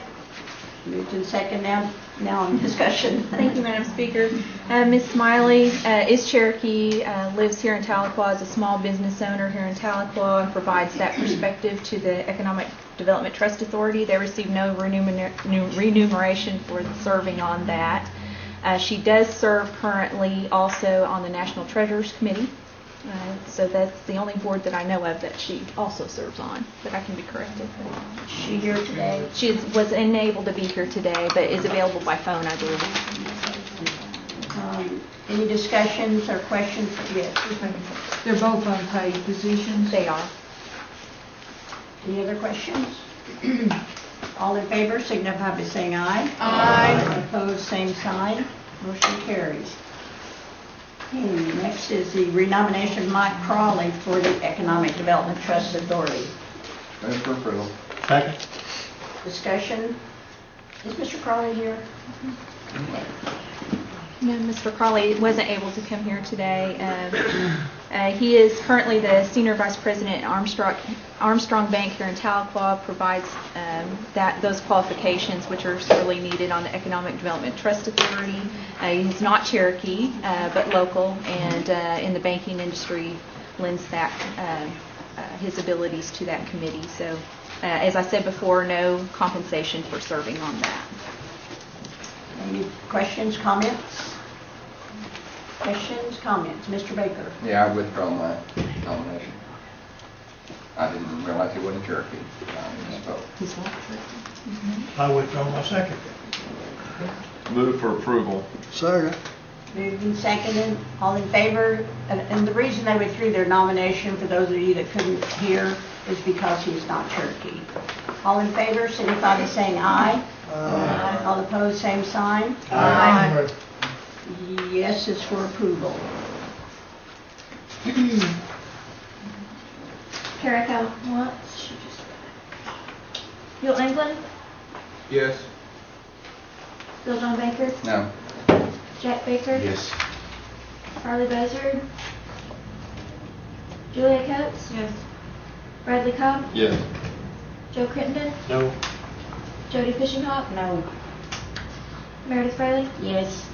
Speaker 1: Moved in second, now in discussion.
Speaker 15: Thank you, Madam Speaker. Ms. Smiley is Cherokee, lives here in Tahlequah, is a small business owner here in Tahlequah, and provides that perspective to the Economic Development Trust Authority. They receive no remuneration for serving on that. She does serve currently also on the National Treasurers Committee. So that's the only board that I know of that she also serves on, but I can be corrected.
Speaker 1: Is she here today?
Speaker 15: She was unable to be here today, but is available by phone, I believe.
Speaker 1: Any discussions or questions? Yes.
Speaker 11: They're both unpaid positions.
Speaker 15: They are.
Speaker 1: Any other questions? All in favor signify by saying aye.
Speaker 16: Aye.
Speaker 1: Opposed, same sign. Motion carries. Okay, next is the renomination of Mike Crawley for the Economic Development Trust Authority.
Speaker 5: Move for approval.
Speaker 2: Second.
Speaker 1: Discussion. Is Mr. Crawley here?
Speaker 15: No, Mr. Crawley wasn't able to come here today. He is currently the Senior Vice President at Armstrong Bank here in Tahlequah, provides those qualifications which are sorely needed on the Economic Development Trust Authority. He's not Cherokee, but local, and in the banking industry lends that his abilities to that committee. So, as I said before, no compensation for serving on that.
Speaker 1: Any questions, comments? Questions, comments? Mr. Baker?
Speaker 5: Yeah, I withdraw my nomination. I didn't realize he wasn't Cherokee. I misspoke.
Speaker 15: He's not Cherokee.
Speaker 2: I withdraw my second.
Speaker 17: Move for approval.
Speaker 14: Second.
Speaker 1: Moved and seconded. All in favor? And the reason they withdrew their nomination, for those of you that couldn't hear, is because he's not Cherokee. All in favor, signify by saying aye. Aye. All opposed, same sign.
Speaker 14: Aye.
Speaker 1: Yes is for approval.
Speaker 15: Carrico once. Bill England?
Speaker 17: Yes.
Speaker 15: Bill John Baker?
Speaker 5: No.
Speaker 15: Jack Baker?
Speaker 6: Yes.
Speaker 15: Harley Buzzard? Julia Coates?
Speaker 3: Yes.
Speaker 15: Bradley Cobb?
Speaker 17: Yes.
Speaker 15: Joe Crittenden?
Speaker 2: No.
Speaker 15: Jody Fishinghawk?
Speaker 1: No.
Speaker 15: Meredith Bailey?
Speaker 1: Yes.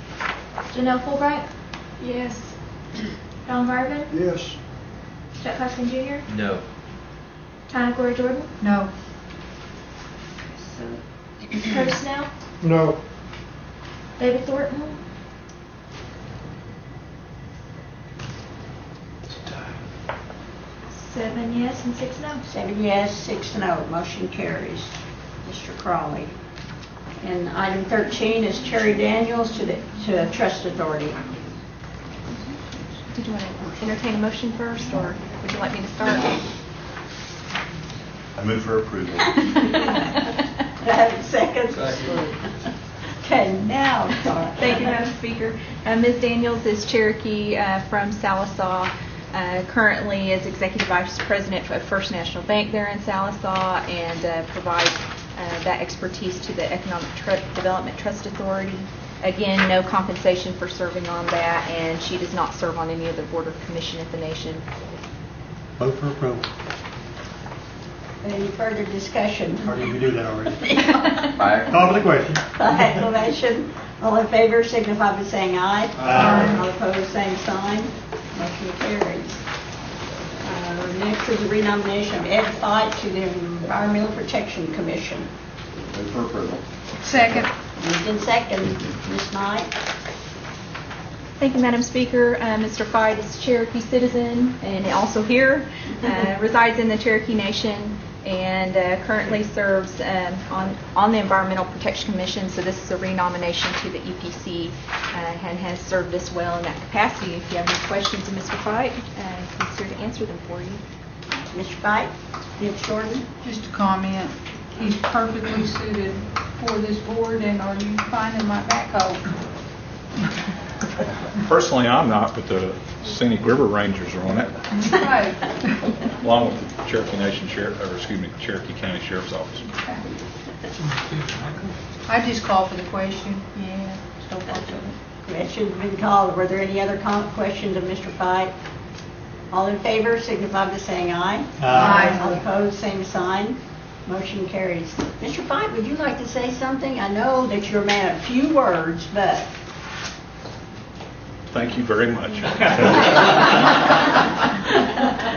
Speaker 15: Janelle Fulbright?
Speaker 3: Yes.
Speaker 15: Don Garvin?
Speaker 14: Yes.
Speaker 15: Chuck Hoskin Jr.?
Speaker 19: No.
Speaker 15: Tyna Gloria Jordan?
Speaker 11: No.
Speaker 15: So, Curtis Snell?
Speaker 14: No.
Speaker 15: David Thornton? Seven yes and 6 no.
Speaker 1: 7 yes, 6 no. Motion carries. Mr. Crawley. And item 13 is Terry Daniels to the Trust Authority.
Speaker 15: Did you want to entertain a motion first, or would you like me to start?
Speaker 6: I move for approval.
Speaker 1: Do I have a second? Okay, now start.
Speaker 15: Thank you, Madam Speaker. Ms. Daniels is Cherokee from Salisaw. Currently is Executive Vice President of First National Bank there in Salisaw, and provides that expertise to the Economic Development Trust Authority. Again, no compensation for serving on that, and she does not serve on any other board or commission at the nation.
Speaker 2: Vote for approval.
Speaker 1: Any further discussion?
Speaker 2: Or did we do that already?
Speaker 5: Aye.
Speaker 2: Call for the question.
Speaker 1: By acclamation. All in favor signify by saying aye.
Speaker 2: Aye.
Speaker 1: All opposed, same sign. Motion carries. Next is the renomination of Ed Fight to the Environmental Protection Commission.
Speaker 5: Move for approval.
Speaker 11: Second.
Speaker 1: Moved in second. Ms. Knight?
Speaker 15: Thank you, Madam Speaker. Mr. Fight is a Cherokee citizen and also here, resides in the Cherokee Nation, and currently serves on the Environmental Protection Commission. So this is a renomination to the EPC, and has served us well in that capacity. If you have any questions of Mr. Fight, he's here to answer them for you.
Speaker 1: Mr. Fight? Ms. Jordan?
Speaker 11: Just a comment. He's perfectly suited for this board, and are you finding my backhoe?
Speaker 20: Personally, I'm not, but the Scenic River Rangers are on it,
Speaker 11: Right.
Speaker 20: along with the Cherokee Nation Cherokee County Sheriff's Office.
Speaker 11: I just call for the question.
Speaker 1: Yeah. Question has been called. Were there any other questions of Mr. Fight? All in favor signify by saying aye.
Speaker 11: Aye.
Speaker 1: All opposed, same sign. Motion carries. Mr. Fite, would you like to say something? I know that you're a man of few words, but...
Speaker 20: Thank you very much.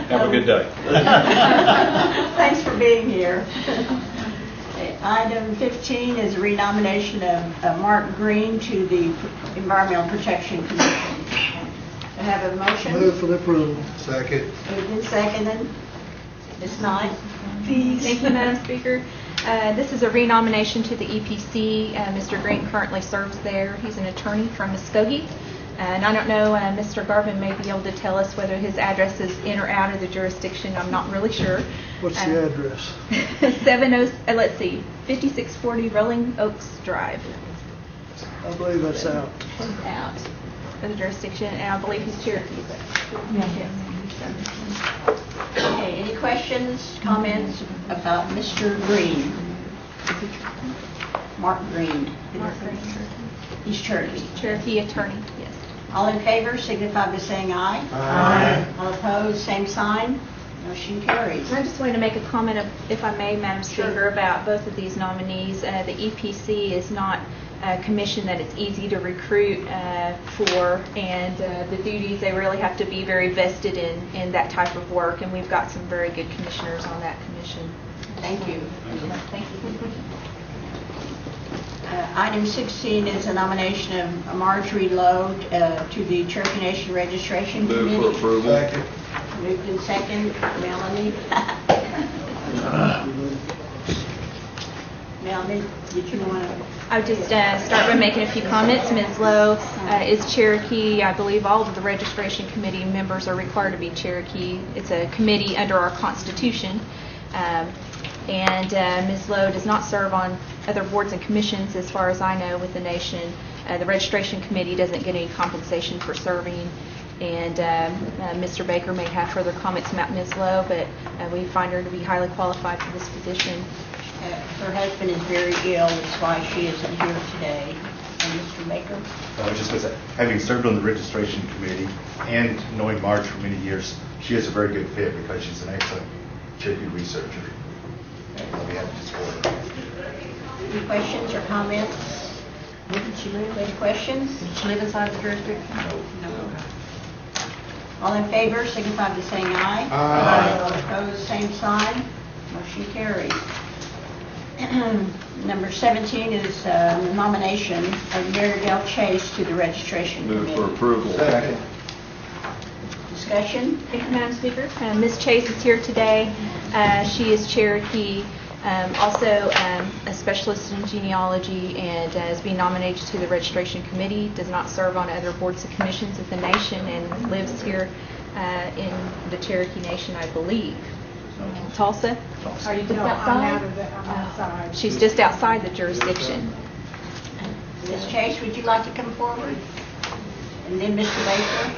Speaker 20: Have a good day.
Speaker 1: Thanks for being here. Okay, item 15 is a renomination of Mark Green to the Environmental Protection Commission. Do I have a motion?
Speaker 14: Move for the approval. Second.
Speaker 1: Moved and seconded. Ms. Knight, please.
Speaker 15: Thank you, Madam Speaker. This is a renomination to the EPC. Mr. Green currently serves there. He's an attorney from Muskogee. And I don't know, Mr. Garvin may be able to tell us whether his address is in or out of the jurisdiction. I'm not really sure.
Speaker 14: What's the address?
Speaker 15: 5640 Rolling Oaks Drive.
Speaker 14: I believe that's out.
Speaker 15: It's out of the jurisdiction, and I believe he's Cherokee. Yes.
Speaker 1: Okay, any questions, comments about Mr. Green? Mark Green.
Speaker 15: Mark Green.
Speaker 1: He's Cherokee.
Speaker 15: Cherokee attorney, yes.
Speaker 1: All in favor signify by saying aye.
Speaker 14: Aye.
Speaker 1: All opposed, same sign. Motion carries.
Speaker 15: I just wanted to make a comment, if I may, Madam Speaker, about both of these nominees. The EPC is not a commission that it's easy to recruit for, and the duties, they really have to be very vested in that type of work, and we've got some very good commissioners on that commission.
Speaker 1: Thank you.
Speaker 15: Thank you.
Speaker 1: Item 16 is a nomination of Marjorie Lowe to the Cherokee Nation Registration Committee.
Speaker 17: Move for approval.
Speaker 14: Second.
Speaker 1: Moved in second. Melanie. Melanie, did you want to?
Speaker 15: I would just start by making a few comments. Ms. Lowe is Cherokee. I believe all of the registration committee members are required to be Cherokee. It's a committee under our Constitution. And Ms. Lowe does not serve on other boards and commissions as far as I know with the nation. The registration committee doesn't get any compensation for serving. And Mr. Baker may have further comments about Ms. Lowe, but we find her to be highly qualified for this position.
Speaker 1: Her husband is very ill. That's why she isn't here today. And Mr. Baker?
Speaker 6: I was just going to say, having served on the registration committee and knowing Marge for many years, she is a very good fit because she's an excellent Cherokee researcher. I'll be happy to support her.
Speaker 1: Any questions or comments? Did she live? Any questions? Did she live inside the jurisdiction? No. All in favor, signify by saying aye.
Speaker 14: Aye.
Speaker 1: All opposed, same sign. Motion carries. Number 17 is the nomination of Mary Dale Chase to the registration
Speaker 17: Move
Speaker 1: committee.
Speaker 17: for approval.
Speaker 14: Second.
Speaker 1: Discussion?
Speaker 15: Thank you, Madam Speaker. Ms. Chase is here today. She is Cherokee, also a specialist in genealogy, and is being nominated to the registration committee. Does not serve on other boards and commissions of the nation, and lives here in the Cherokee Nation, I believe. Tulsa? Are you just outside?
Speaker 11: I'm outside.
Speaker 15: She's just outside the jurisdiction.
Speaker 1: Ms. Chase, would you like to come forward? And then Mr. Baker?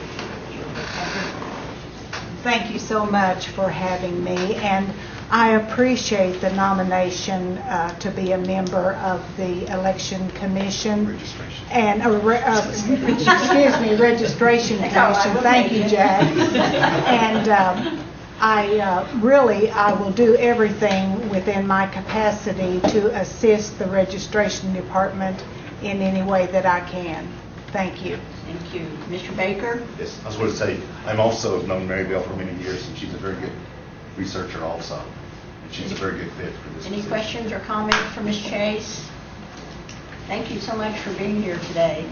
Speaker 21: Thank you so much for having me, and I appreciate the nomination to be a member of the Election Commission.
Speaker 6: Registration.
Speaker 21: And, excuse me, Registration Commission. Thank you, Jack. And I will do everything within my capacity to assist the registration department in any way that I can. Thank you.
Speaker 1: Thank you. Mr. Baker?
Speaker 6: Yes, I was going to say, I'm also known Mary Bell for many years, and she's a very good researcher also. And she's a very good fit for this
Speaker 1: Any
Speaker 6: position.
Speaker 1: questions or comments for Ms. Chase? Thank you so much for being here today.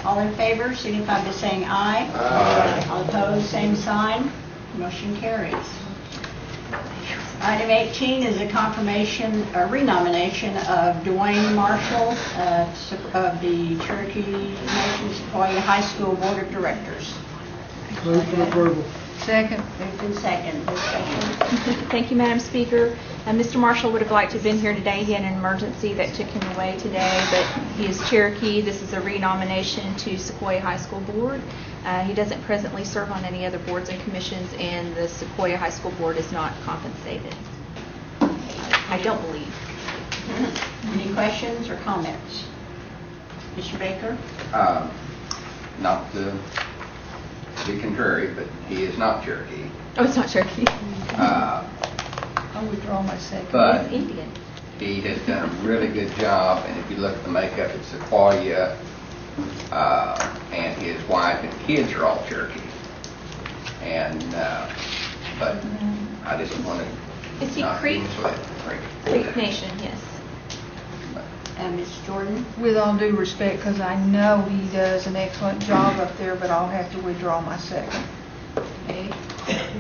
Speaker 1: All in favor, signify by saying aye.
Speaker 14: Aye.
Speaker 1: All opposed, same sign. Motion carries. Item 18 is a confirmation, a renomination of Dwayne Marshall of the Cherokee Nation Sequoia High School Board of Directors.
Speaker 14: Move for approval.
Speaker 11: Second.
Speaker 1: Moved in second. Discussion.
Speaker 15: Thank you, Madam Speaker. Mr. Marshall would have liked to have been here today. He had an emergency that took him away today, but he is Cherokee. This is a renomination to Sequoia High School Board. He doesn't presently serve on any other boards and commissions, and the Sequoia High School Board is not compensated. I don't believe.
Speaker 1: Any questions or comments? Mr. Baker?
Speaker 5: Not to be contrary, but he is not Cherokee.
Speaker 15: Oh, it's not Cherokee.
Speaker 11: I withdraw my second.
Speaker 5: But
Speaker 15: He's Indian.
Speaker 5: he has done a really good job, and if you look at the makeup, it's Sequoia, and his wife and kids are all Cherokee. And, but I just want to.
Speaker 15: Is he Creek? Creek Nation, yes.
Speaker 1: Ms. Jordan?
Speaker 11: With all due respect, because I know he does an excellent job up there, but I'll have to withdraw my second.
Speaker 1: Okay.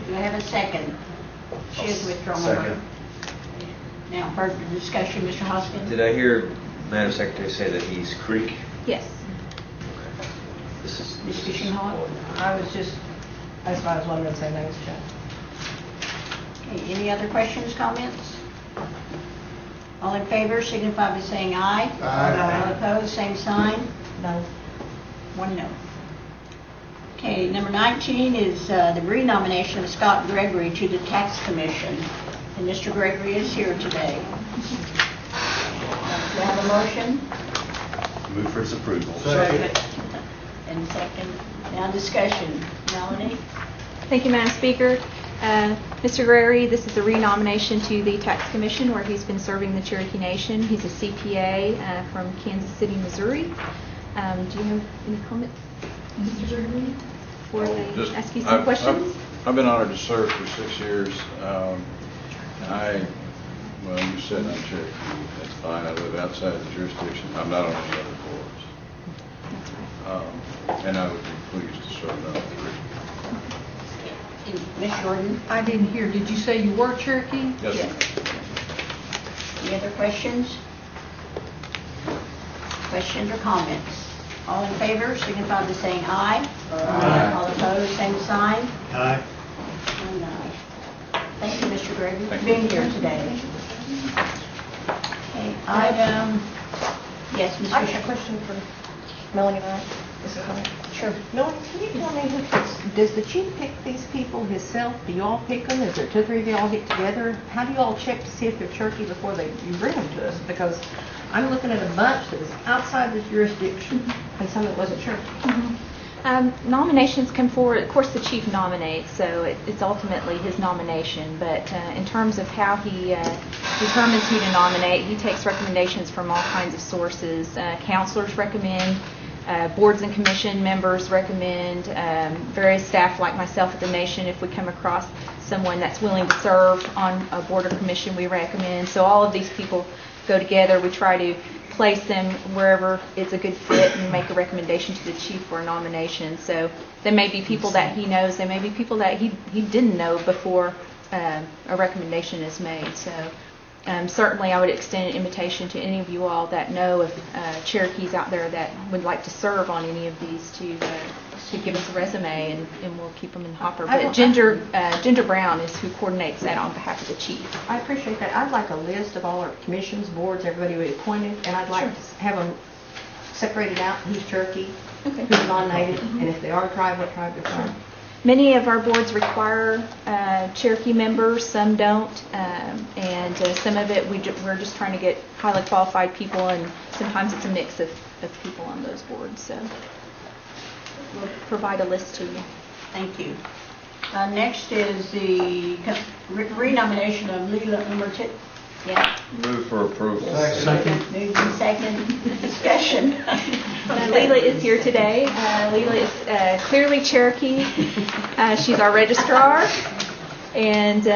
Speaker 1: Do I have a second? She has withdrawn her.
Speaker 6: Second.
Speaker 1: Now, further discussion, Mr. Hoskins?
Speaker 19: Did I hear Madam Secretary say that he's Creek?
Speaker 15: Yes.
Speaker 19: This is.
Speaker 1: Ms. Fishing Hall?
Speaker 4: That's why I was wondering the same thing as Chad.
Speaker 1: Okay, any other questions, comments? All in favor signify by saying aye.
Speaker 14: Aye.
Speaker 1: All opposed, same sign.
Speaker 4: No.
Speaker 1: One no. Okay, number 19 is the renomination of Scott Gregory to the Tax Commission. And Mr. Gregory is here today. Do I have a motion?
Speaker 6: Move for its approval.
Speaker 14: Second.
Speaker 1: And second. Now discussion. Melanie?
Speaker 15: Thank you, Madam Speaker. Mr. Gregory, this is a renomination to the Tax Commission where he's been serving the Cherokee Nation. He's a CPA from Kansas City, Missouri. Do you have any comments, Mr. Gregory, before they ask you some questions?
Speaker 8: I've been honored to serve for 6 years. Well, you said I'm Cherokee. That's fine. I live outside the jurisdiction. I'm not on any other boards. And I would be pleased to serve on 3.
Speaker 1: Ms. Jordan?
Speaker 11: I didn't hear. Did you say you were Cherokee?
Speaker 8: Yes, sir.
Speaker 1: Any other questions? Questions or comments? All in favor signify by saying aye.
Speaker 2: Aye.
Speaker 1: All opposed, same sign.
Speaker 2: Aye.
Speaker 1: And aye. Thank you, Mr. Gregory, for being here today. Okay, item, yes, Ms.
Speaker 4: I have
Speaker 1: Fisher.
Speaker 4: a question for Melanie, right? Is it correct?
Speaker 1: Sure.
Speaker 4: Melanie, can you tell me who picks, does the chief pick these people himself? Do you all pick them? Is there 2 or 3 of you all get together? How do you all check to see if they're Cherokee before you bring them to us? Because I'm looking at a bunch that was outside the jurisdiction and some that wasn't Cherokee.
Speaker 15: Nominations come forward. Of course, the chief nominates, so it's ultimately his nomination. But in terms of how he determines who to nominate, he takes recommendations from all kinds of sources. Counselors recommend, boards and commission members recommend, various staff like myself at the Nation, if we come across someone that's willing to serve on a board or commission, we recommend. So all of these people go together. We try to place them wherever it's a good fit and make a recommendation to the chief for a nomination. So there may be people that he knows, there may be people that he didn't know before a recommendation is made. So certainly I would extend an invitation to any of you all that know of Cherokees out there that would like to serve on any of these to give us a resume, and we'll keep them in the hopper. But Ginger Brown is who coordinates that on behalf of the chief.
Speaker 4: I appreciate that. I'd like a list of all our commissions, boards, everybody we appointed, and I'd like to have them separated out, who's Cherokee, who's non-native, and if they are a tribe, what tribe they're from.
Speaker 15: Many of our boards require Cherokee members, some don't, and some of it we're just trying to get highly qualified people, and sometimes it's a mix of people on those boards. So we'll provide a list to you.
Speaker 1: Thank you. Next is the renomination of Leela Umertit. Yeah.
Speaker 8: Move for approval.
Speaker 14: Second.
Speaker 1: Moved and second. Discussion.
Speaker 15: Leela is here today. Leela is clearly Cherokee. She's our registrar, and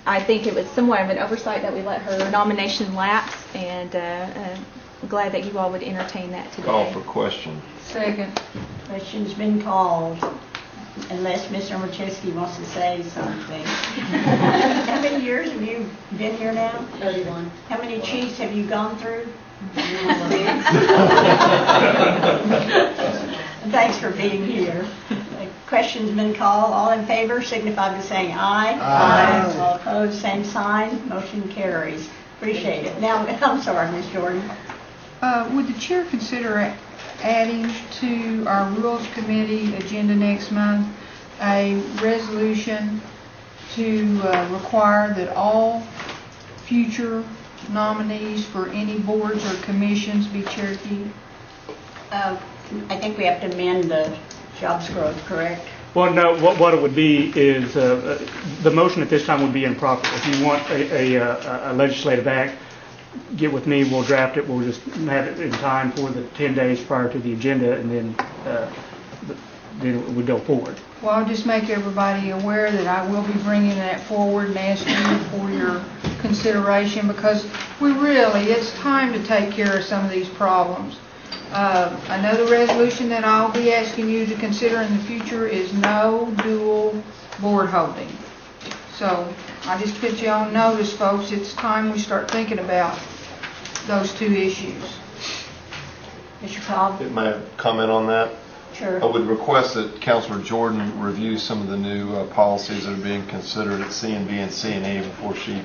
Speaker 15: I think it was somewhat of an oversight that we let her nomination lapse, and I'm glad that you all would entertain that today.
Speaker 8: Call for question.
Speaker 11: Second.
Speaker 1: Question's been called, unless Mr. Marcheski wants to say something. How many years have you been here now? 31. How many chiefs have you gone through? Thanks for being here. The question's been called. All in favor signify by saying aye. Aye. All opposed, same sign. Motion carries. Appreciate it. Now, I'm sorry, Ms. Jordan.
Speaker 11: Would the chair consider adding to our Rules Committee agenda next month a resolution to require that all future nominees for any boards or commissions be Cherokee?
Speaker 1: I think we have to amend the job scroll, correct?
Speaker 13: Well, no, what it would be is, the motion at this time would be improper. If you want a legislative act, get with me, we'll draft it, we'll just have it in time for the 10 days prior to the agenda, and then we go forward.
Speaker 11: Well, I'll just make everybody aware that I will be bringing that forward and asking you for your consideration, because it's time to take care of some of these problems. Another resolution that I'll be asking you to consider in the future is no dual board holding. So I just put you on notice, folks. It's time we start thinking about those two issues.
Speaker 1: Mr. Cobb?
Speaker 7: May I comment on that?
Speaker 1: Sure.
Speaker 7: I would request that Councilor Jordan review some of the new policies that are being considered at CNB and C&E before she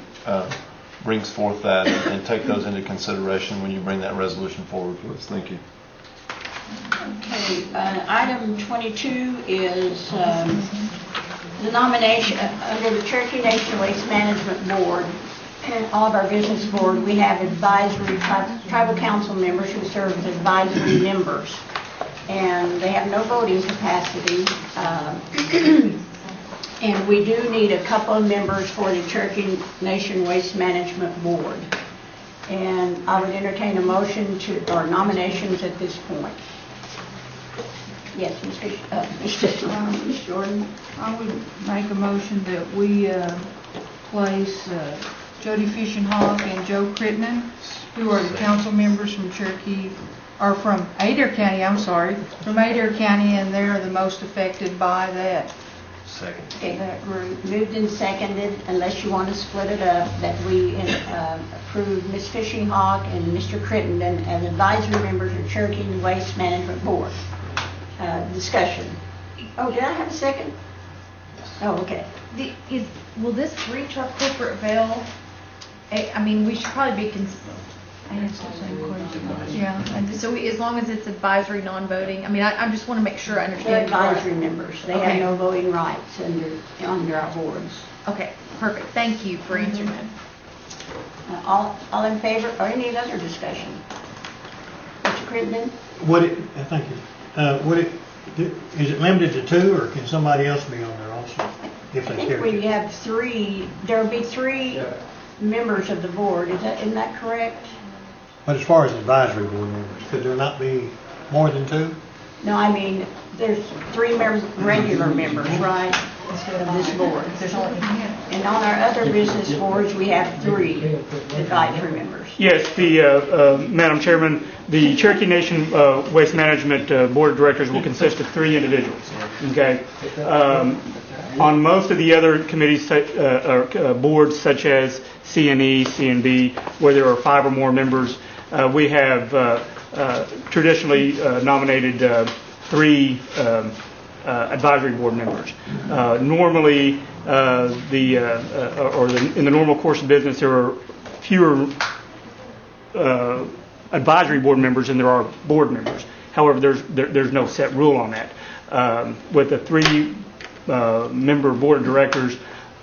Speaker 7: brings forth that, and take those into consideration when you bring that resolution forward, please. Thank you.
Speaker 1: Okay, item 22 is the nomination under the Cherokee Nation Waste Management Board. And all of our business board, we have advisory tribal council members who serve as advisory members, and they have no voting capacity. And we do need a couple of members for the Cherokee Nation Waste Management Board. And I would entertain a motion or nominations at this point. Yes, Ms. Jordan.
Speaker 11: I would make a motion that we place Jody Fishenhawk and Joe Crittenden, who are the council members from Cherokee, or from Adair County, from Adair County, and they're the most affected by that.
Speaker 19: Second.
Speaker 1: Okay, that group moved and seconded, unless you want to split it up, that we approve Ms. Fishenhawk and Mr. Crittenden as advisory members of Cherokee Waste Management Board. Discussion. Oh, did I have a second? Oh, okay.
Speaker 16: Will this reach our corporate veil? I mean, we should probably be
Speaker 11: I asked the same question.
Speaker 16: yeah. And so as long as it's advisory, non-voting. I mean, I just want to make sure I
Speaker 1: They're
Speaker 16: understand.
Speaker 1: advisory members. They
Speaker 16: Okay.
Speaker 1: have no voting rights under our boards.
Speaker 16: Okay, perfect. Thank you for answering that.
Speaker 1: All in favor, or any other discussion? Mr. Crittenden?
Speaker 2: Thank you. Is it limited to 2, or can somebody else be on there also? If
Speaker 1: I
Speaker 2: they
Speaker 1: think
Speaker 2: care
Speaker 1: we
Speaker 2: to?
Speaker 1: have 3, there'll be 3 members of the board. Isn't that correct?
Speaker 2: But as far as advisory board members, could there not be more than 2?
Speaker 1: No, I mean, there's 3 regular members, right, of this board. And on our other business boards, we have 3 advisory members.
Speaker 13: Yes, Madam Chairman, the Cherokee Nation Waste Management Board of Directors will consist of 3 individuals. Okay. On most of the other committees or boards, such as C&E, C&B, where there are 5 or more members, we have traditionally nominated 3 advisory board members. Normally, in the normal course of business, there are fewer advisory board members than there are board members. However, there's no set rule on that. With the 3 member board of directors,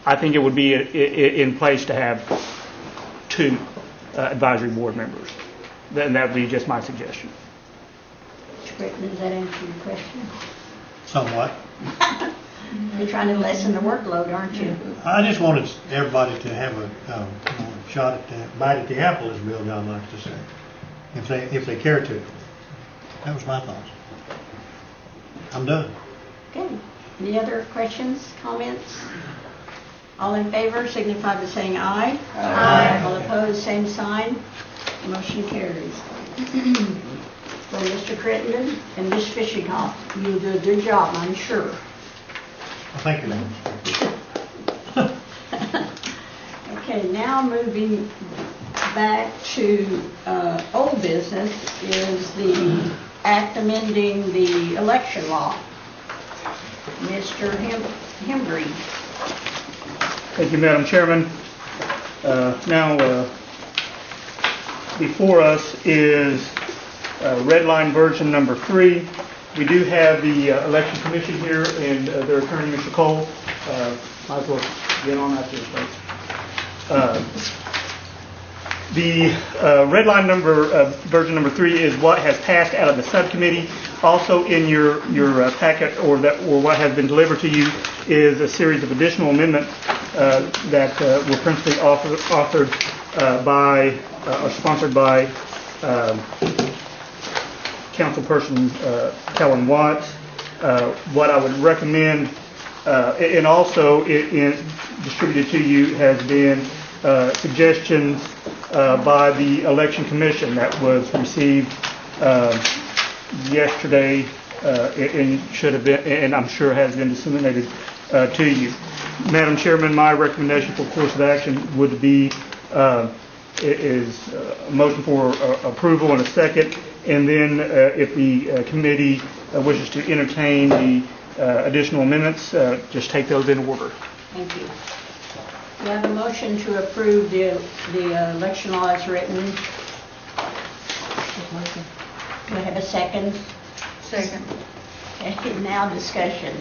Speaker 13: I think it would be in place to have 2 advisory board members. Then that would be just my suggestion.
Speaker 1: Mr. Crittenden, does that answer your question?
Speaker 2: Somewhat.
Speaker 1: You're trying to lessen the workload, aren't you?
Speaker 2: I just wanted everybody to have a shot at the bite at the apple, as Bill John likes to say, if they care to. That was my thoughts. I'm done.
Speaker 1: Okay. Any other questions, comments? All in favor signify by saying aye. Aye. All opposed, same sign. Motion carries. For Mr. Crittenden and Ms. Fishenhawk, you'll do a good job, I'm sure.
Speaker 2: Well, thank you, ma'am.
Speaker 1: Okay, now moving back to old business is the act amending the election law. Mr. Hembry.
Speaker 13: Thank you, Madam Chairman. Now, before us is red line version number 3. We do have the election commission here and their attorney, Mr. Cole. Might as well get on that here, folks. The red line version number 3 is what has passed out of the subcommittee. Also in your packet, or what has been delivered to you, is a series of additional amendments that were principally authored by or sponsored by Councilperson Kellen Watts. What I would recommend, and also distributed to you, has been suggestions by the Election Commission that was received yesterday, and should have been, and I'm sure has been disseminated to you. Madam Chairman, my recommendation for course of action would be is a motion for approval and a second, and then if the committee wishes to entertain the additional amendments, just take those in order.
Speaker 1: Thank you. We have a motion to approve the election law as written. Do I have a second?
Speaker 11: Second.
Speaker 1: Okay, now discussion.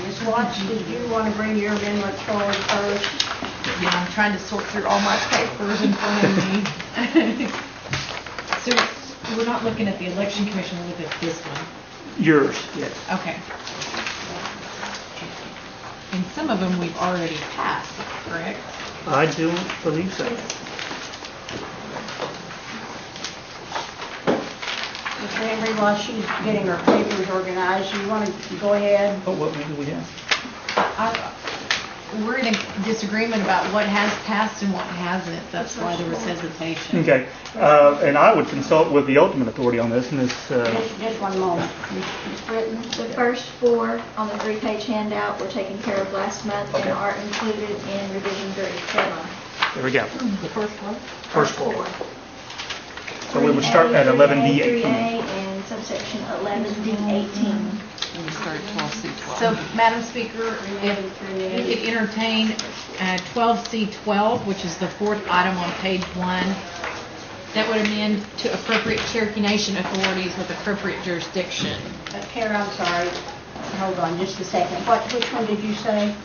Speaker 1: Ms. Watts, did you want to bring your amendment forward first?
Speaker 16: Yeah, I'm trying to sort through all my papers in front of me. So we're not looking at the election commission, we're looking at this one.
Speaker 13: Yours, yes.
Speaker 16: Okay. And some of them we've already passed, correct?
Speaker 13: I don't believe so.
Speaker 1: Ms. Henry, while she's getting her papers organized, you want to go ahead?
Speaker 13: Oh, what do we have?
Speaker 16: We're in a disagreement about what has passed and what hasn't. That's why there was hesitation.
Speaker 13: Okay, and I would consult with the ultimate authority on this, and this.
Speaker 1: Just one moment. Ms. Britton?
Speaker 10: The first four on the 3-page handout were taken care of last month and are included in revision 37.
Speaker 13: There we go.
Speaker 4: The first one?
Speaker 13: First four. So we would start at 11D18.
Speaker 10: 3A and subsection 11D18.
Speaker 16: So, Madam Speaker, if you could entertain 12C12, which is the fourth item on page 1, that would amend to appropriate Cherokee Nation authorities with appropriate jurisdiction.
Speaker 1: Kara, I'm sorry. Hold on just a second. Which one did you say?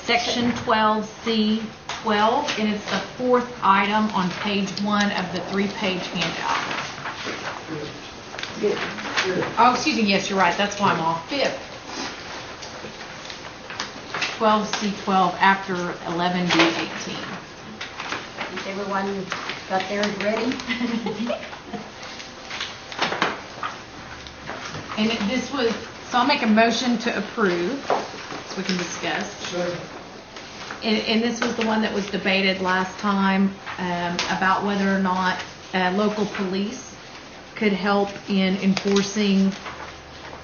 Speaker 16: Section 12C12, and it's the fourth item on page 1 of the 3-page handout. Oh, excuse me, yes, you're right, that's why I'm off. Fifth. 12C12 after 11D18.
Speaker 1: Has everyone got theirs ready?
Speaker 16: And this was, so I'll make a motion to approve, so we can discuss.
Speaker 14: Sure.
Speaker 16: And this was the one that was debated last time about whether or not local police could help in enforcing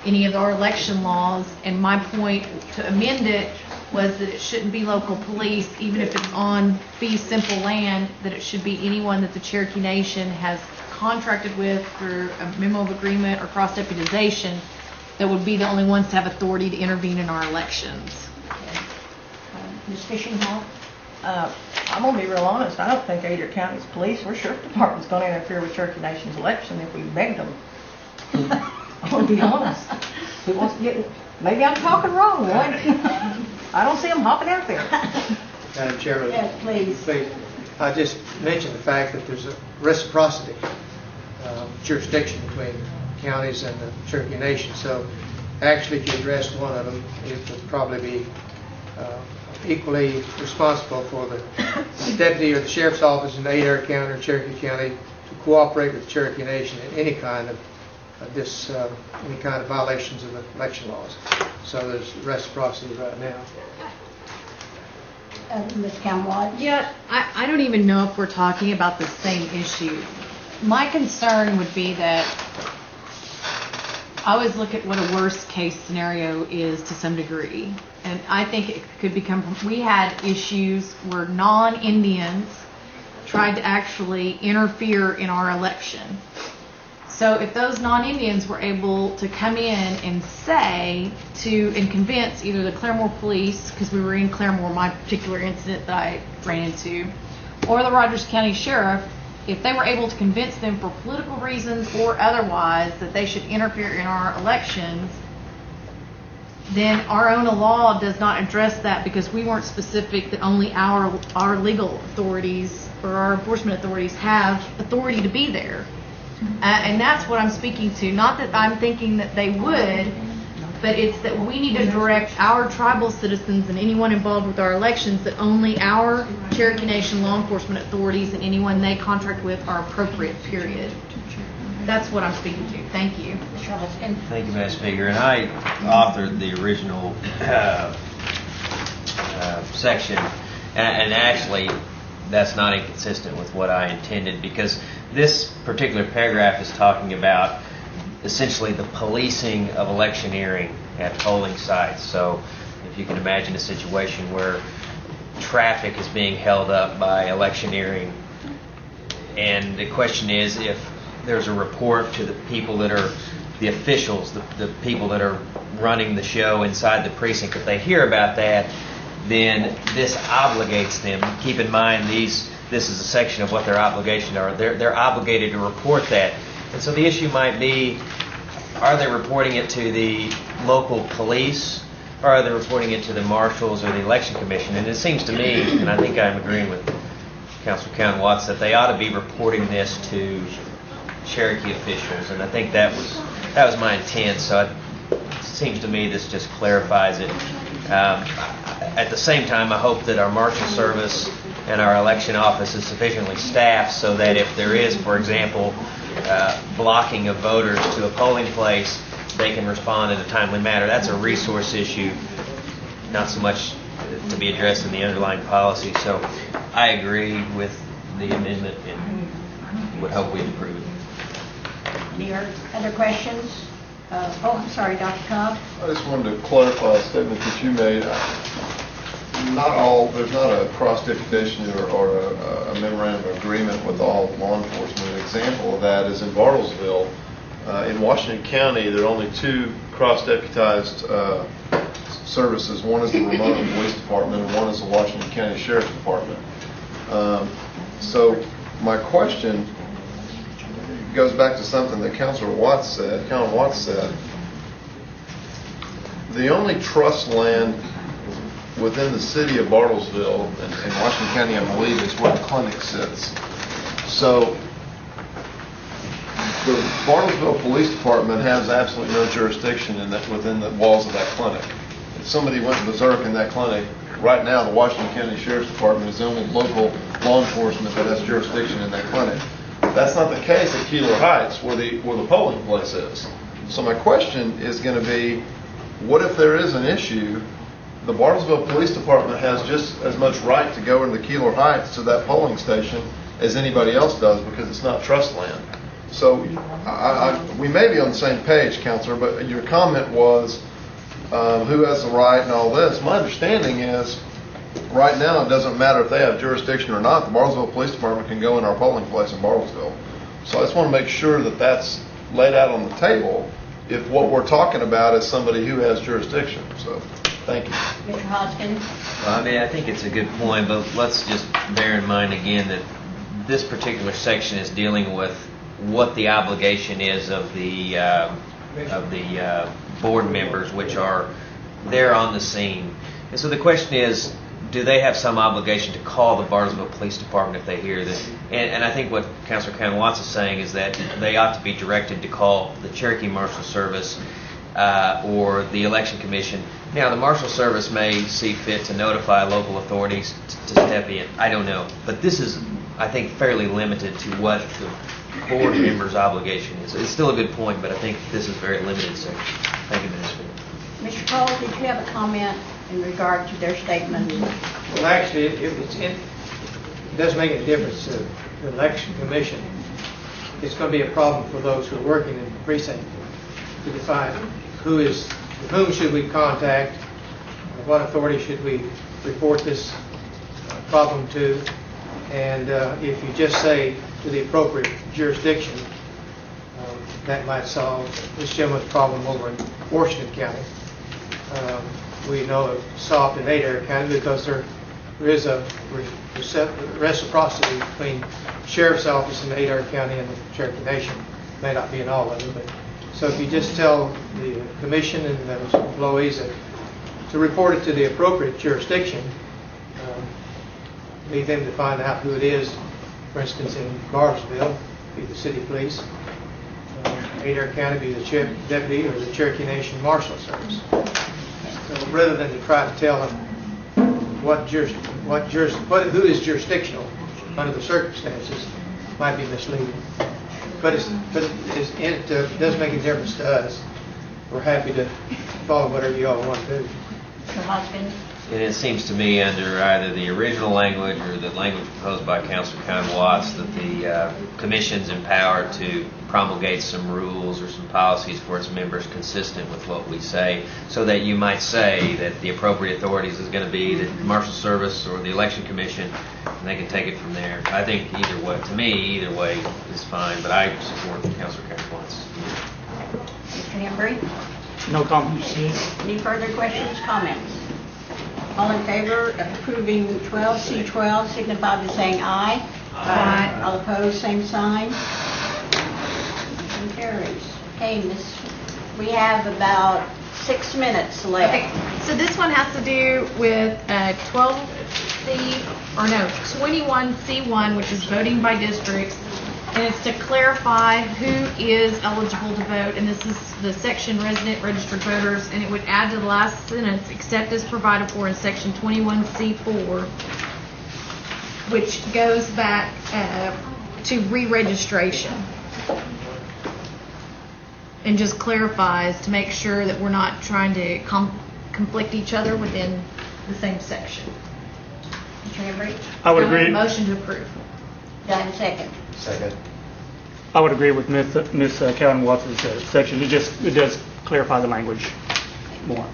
Speaker 16: any of our election laws. And my point to amend it was that it shouldn't be local police, even if it's on fee simple land, that it should be anyone that the Cherokee Nation has contracted with through a memo of agreement or cross-deputization that would be the only ones to have authority to intervene in our elections.
Speaker 1: Ms. Fishinghall?
Speaker 4: I'm going to be real honest. I don't think Adair County's police or sheriff department's going to interfere with Cherokee Nation's election if we begged them. I'm going to be honest. Who wants to get? Maybe I'm talking wrong, Lloyd. I don't see them hopping out there.
Speaker 22: Madam Chairman.
Speaker 1: Yes, please.
Speaker 22: I just mentioned the fact that there's a reciprocity jurisdiction between counties and the Cherokee Nation. So actually, if you addressed one of them, it would probably be equally responsible for the deputy or the sheriff's office in Adair County or Cherokee County to cooperate with the Cherokee Nation in any kind of any kind of violations of the election laws. So there's reciprocity right now.
Speaker 1: Ms. Camwatt?
Speaker 16: Yeah, I don't even know if we're talking about the same issue. My concern would be that I always look at what a worst case scenario is to some degree. And I think it could become, we had issues where non-Indians tried to actually interfere in our election. So if those non-Indians were able to come in and say and convince either the Claremore police, because we were in Claremore, my particular incident that I ran into, or the Rogers County Sheriff, if they were able to convince them for political reasons or otherwise that they should interfere in our elections, then our own law does not address that because we weren't specific that only our legal authorities or our enforcement authorities have authority to be there. And that's what I'm speaking to. Not that I'm thinking that they would, but it's that we need to direct our tribal citizens and anyone involved with our elections that only our Cherokee Nation law enforcement authorities and anyone they contract with are appropriate, period. That's what I'm speaking to. Thank you.
Speaker 19: Thank you, Madam Speaker. And I authored the original section, and actually that's not inconsistent with what I intended, because this particular paragraph is talking about essentially the policing of electioneering at polling sites. So if you can imagine a situation where traffic is being held up by electioneering, and the question is, if there's a report to the people that are the officials, the people that are running the show inside the precinct, if they hear about that, then this obligates them. Keep in mind, this is a section of what their obligations are. They're obligated to report that. And so the issue might be, are they reporting it to the local police, or are they reporting it to the marshals or the election commission? And it seems to me, and I think I'm agreeing with Councilor Cowan-Watts, that they ought to be reporting this to Cherokee officials, and I think that was my intent. So it seems to me this just clarifies it. At the same time, I hope that our marshal service and our election office is sufficiently staffed so that if there is, for example, blocking of voters to a polling place, they can respond in a timely manner. That's a resource issue, not so much to be addressed in the underlying policy. So I agree with the amendment and would hope we approve it.
Speaker 1: Any other questions? I'm sorry, Dr. Cobb.
Speaker 7: I just wanted to clarify a statement that you made. There's not a cross-deputation or a memorandum of agreement with all law enforcement. An example of that is in Bartlesville. In Washington County, there are only two cross-deputized services. One is the remote police department, and one is the Washington County Sheriff's Department. So my question goes back to something that Councilor Watts said. The only trust land within the city of Bartlesville and Washington County, I believe, is where the clinic sits. So the Bartlesville Police Department has absolutely no jurisdiction within the walls of that clinic. If somebody went berserk in that clinic, right now the Washington County Sheriff's Department is the only local law enforcement that has jurisdiction in that clinic. That's not the case at Keeler Heights, where the polling place is. So my question is going to be, what if there is an issue? The Bartlesville Police Department has just as much right to go into Keeler Heights to that polling station as anybody else does, because it's not trust land. So we may be on the same page, Counselor, but your comment was who has the right and all this. My understanding is, right now, it doesn't matter if they have jurisdiction or not. The Bartlesville Police Department can go in our polling place in Bartlesville. So I just want to make sure that that's laid out on the table if what we're talking about is somebody who has jurisdiction. So, thank you.
Speaker 1: Mr. Hodgkins?
Speaker 19: Well, I mean, I think it's a good point, but let's just bear in mind again that this particular section is dealing with what the obligation is of the board members, which are there on the scene. And so the question is, do they have some obligation to call the Bartlesville Police Department if they hear this? And I think what Councilor Cowan-Watts is saying is that they ought to be directed to call the Cherokee Marshal Service or the Election Commission. Now, the Marshal Service may see fit to notify local authorities to step in. I don't know. But this is, I think, fairly limited to what the board member's obligation is. It's still a good point, but I think this is very limited. So, thank you, Minister.
Speaker 1: Mr. Cole, did you have a comment in regard to their statement?
Speaker 22: Well, actually, it does make a difference to the election commission. It's going to be a problem for those who are working in the precinct to define whom should we contact, what authority should we report this problem to, and if you just say to the appropriate jurisdiction, that might solve this gentleman's problem over in Washington County. We know it's solved in Adair County because there is a reciprocity between the Sheriff's Office in Adair County and the Cherokee Nation. May not be in all of them, but so if you just tell the commission and those employees to report it to the appropriate jurisdiction, leave them to find out who it is. For instance, in Bartlesville, be the city police, Adair County be the deputy or the Cherokee Nation Marshal Service. So rather than to try to tell them who is jurisdictional under the circumstances, might be misleading. But it does make a difference to us. We're happy to follow whatever you all want to do.
Speaker 1: Mr. Hoskins?
Speaker 19: And it seems to me under either the original language or the language proposed by Councilor Cowan-Watts that the commission's empowered to promulgate some rules or some policies for its members consistent with what we say, so that you might say that the appropriate authorities is going to be the Marshal Service or the Election Commission, and they can take it from there. I think either way, to me, either way is fine, but I support Councilor Cowan-Watts.
Speaker 1: Mr. Embry?
Speaker 13: No comments.
Speaker 1: Any further questions, comments? All in favor of approving 12C12 signify by saying aye. Aye. All opposed, same sign. Motion carries. Okay, Miss, we have about 6 minutes left.
Speaker 9: Okay, so this one has to do with 21C1, which is voting by districts, and it's to clarify who is eligible to vote, and this is the section resident registered voters, and it would add to the last sentence, except as provided for in section 21C4, which goes back to re-registration. And just clarifies to make sure that we're not trying to conflict each other within the same section.
Speaker 1: Mr. Embry?
Speaker 13: I would
Speaker 9: Do have a
Speaker 13: agree.
Speaker 9: motion to approve.
Speaker 1: Do I have a second?
Speaker 6: Second.
Speaker 13: I would agree with Ms. Cowan-Watts' section. It does clarify the language more.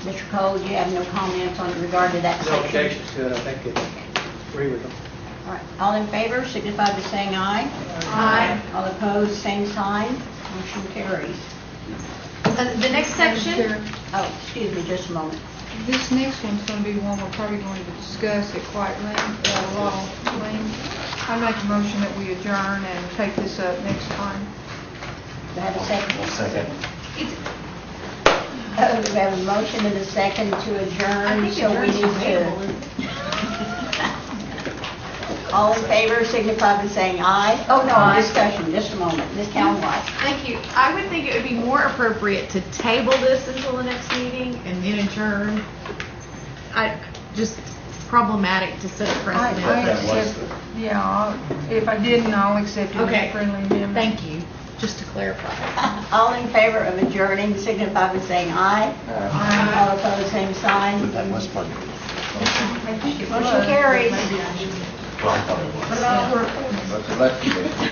Speaker 1: Mr. Cole, you have no comments on regard to that
Speaker 22: No
Speaker 1: section?
Speaker 22: objections to it, I think I agree with them.
Speaker 1: All right, all in favor signify by saying aye. Aye. All opposed, same sign. Motion carries.
Speaker 9: The next section,
Speaker 1: Oh, excuse me, just a moment.
Speaker 11: This next one's going to be one we're probably going to discuss at quite length, a lot of length. I make a motion that we adjourn and take this up next time.
Speaker 1: Do I have a second?
Speaker 6: Second.
Speaker 1: We have a motion and a second to adjourn, so we need to... All in favor signify by saying aye. Oh, no, discussion, just a moment. Ms. Cowan-Watts.
Speaker 9: thank you. I would think it would be more appropriate to table this until the next meeting and then adjourn. Just problematic to set a precedent.
Speaker 11: I accept, if I didn't, I'll accept it as
Speaker 9: Okay.
Speaker 11: a friendly amendment.
Speaker 9: Thank you, just to clarify.
Speaker 1: All in favor of adjourning signify by saying aye. Aye. All opposed, same sign.
Speaker 6: That was part of it.
Speaker 1: Motion carries.
Speaker 5: But it's election day.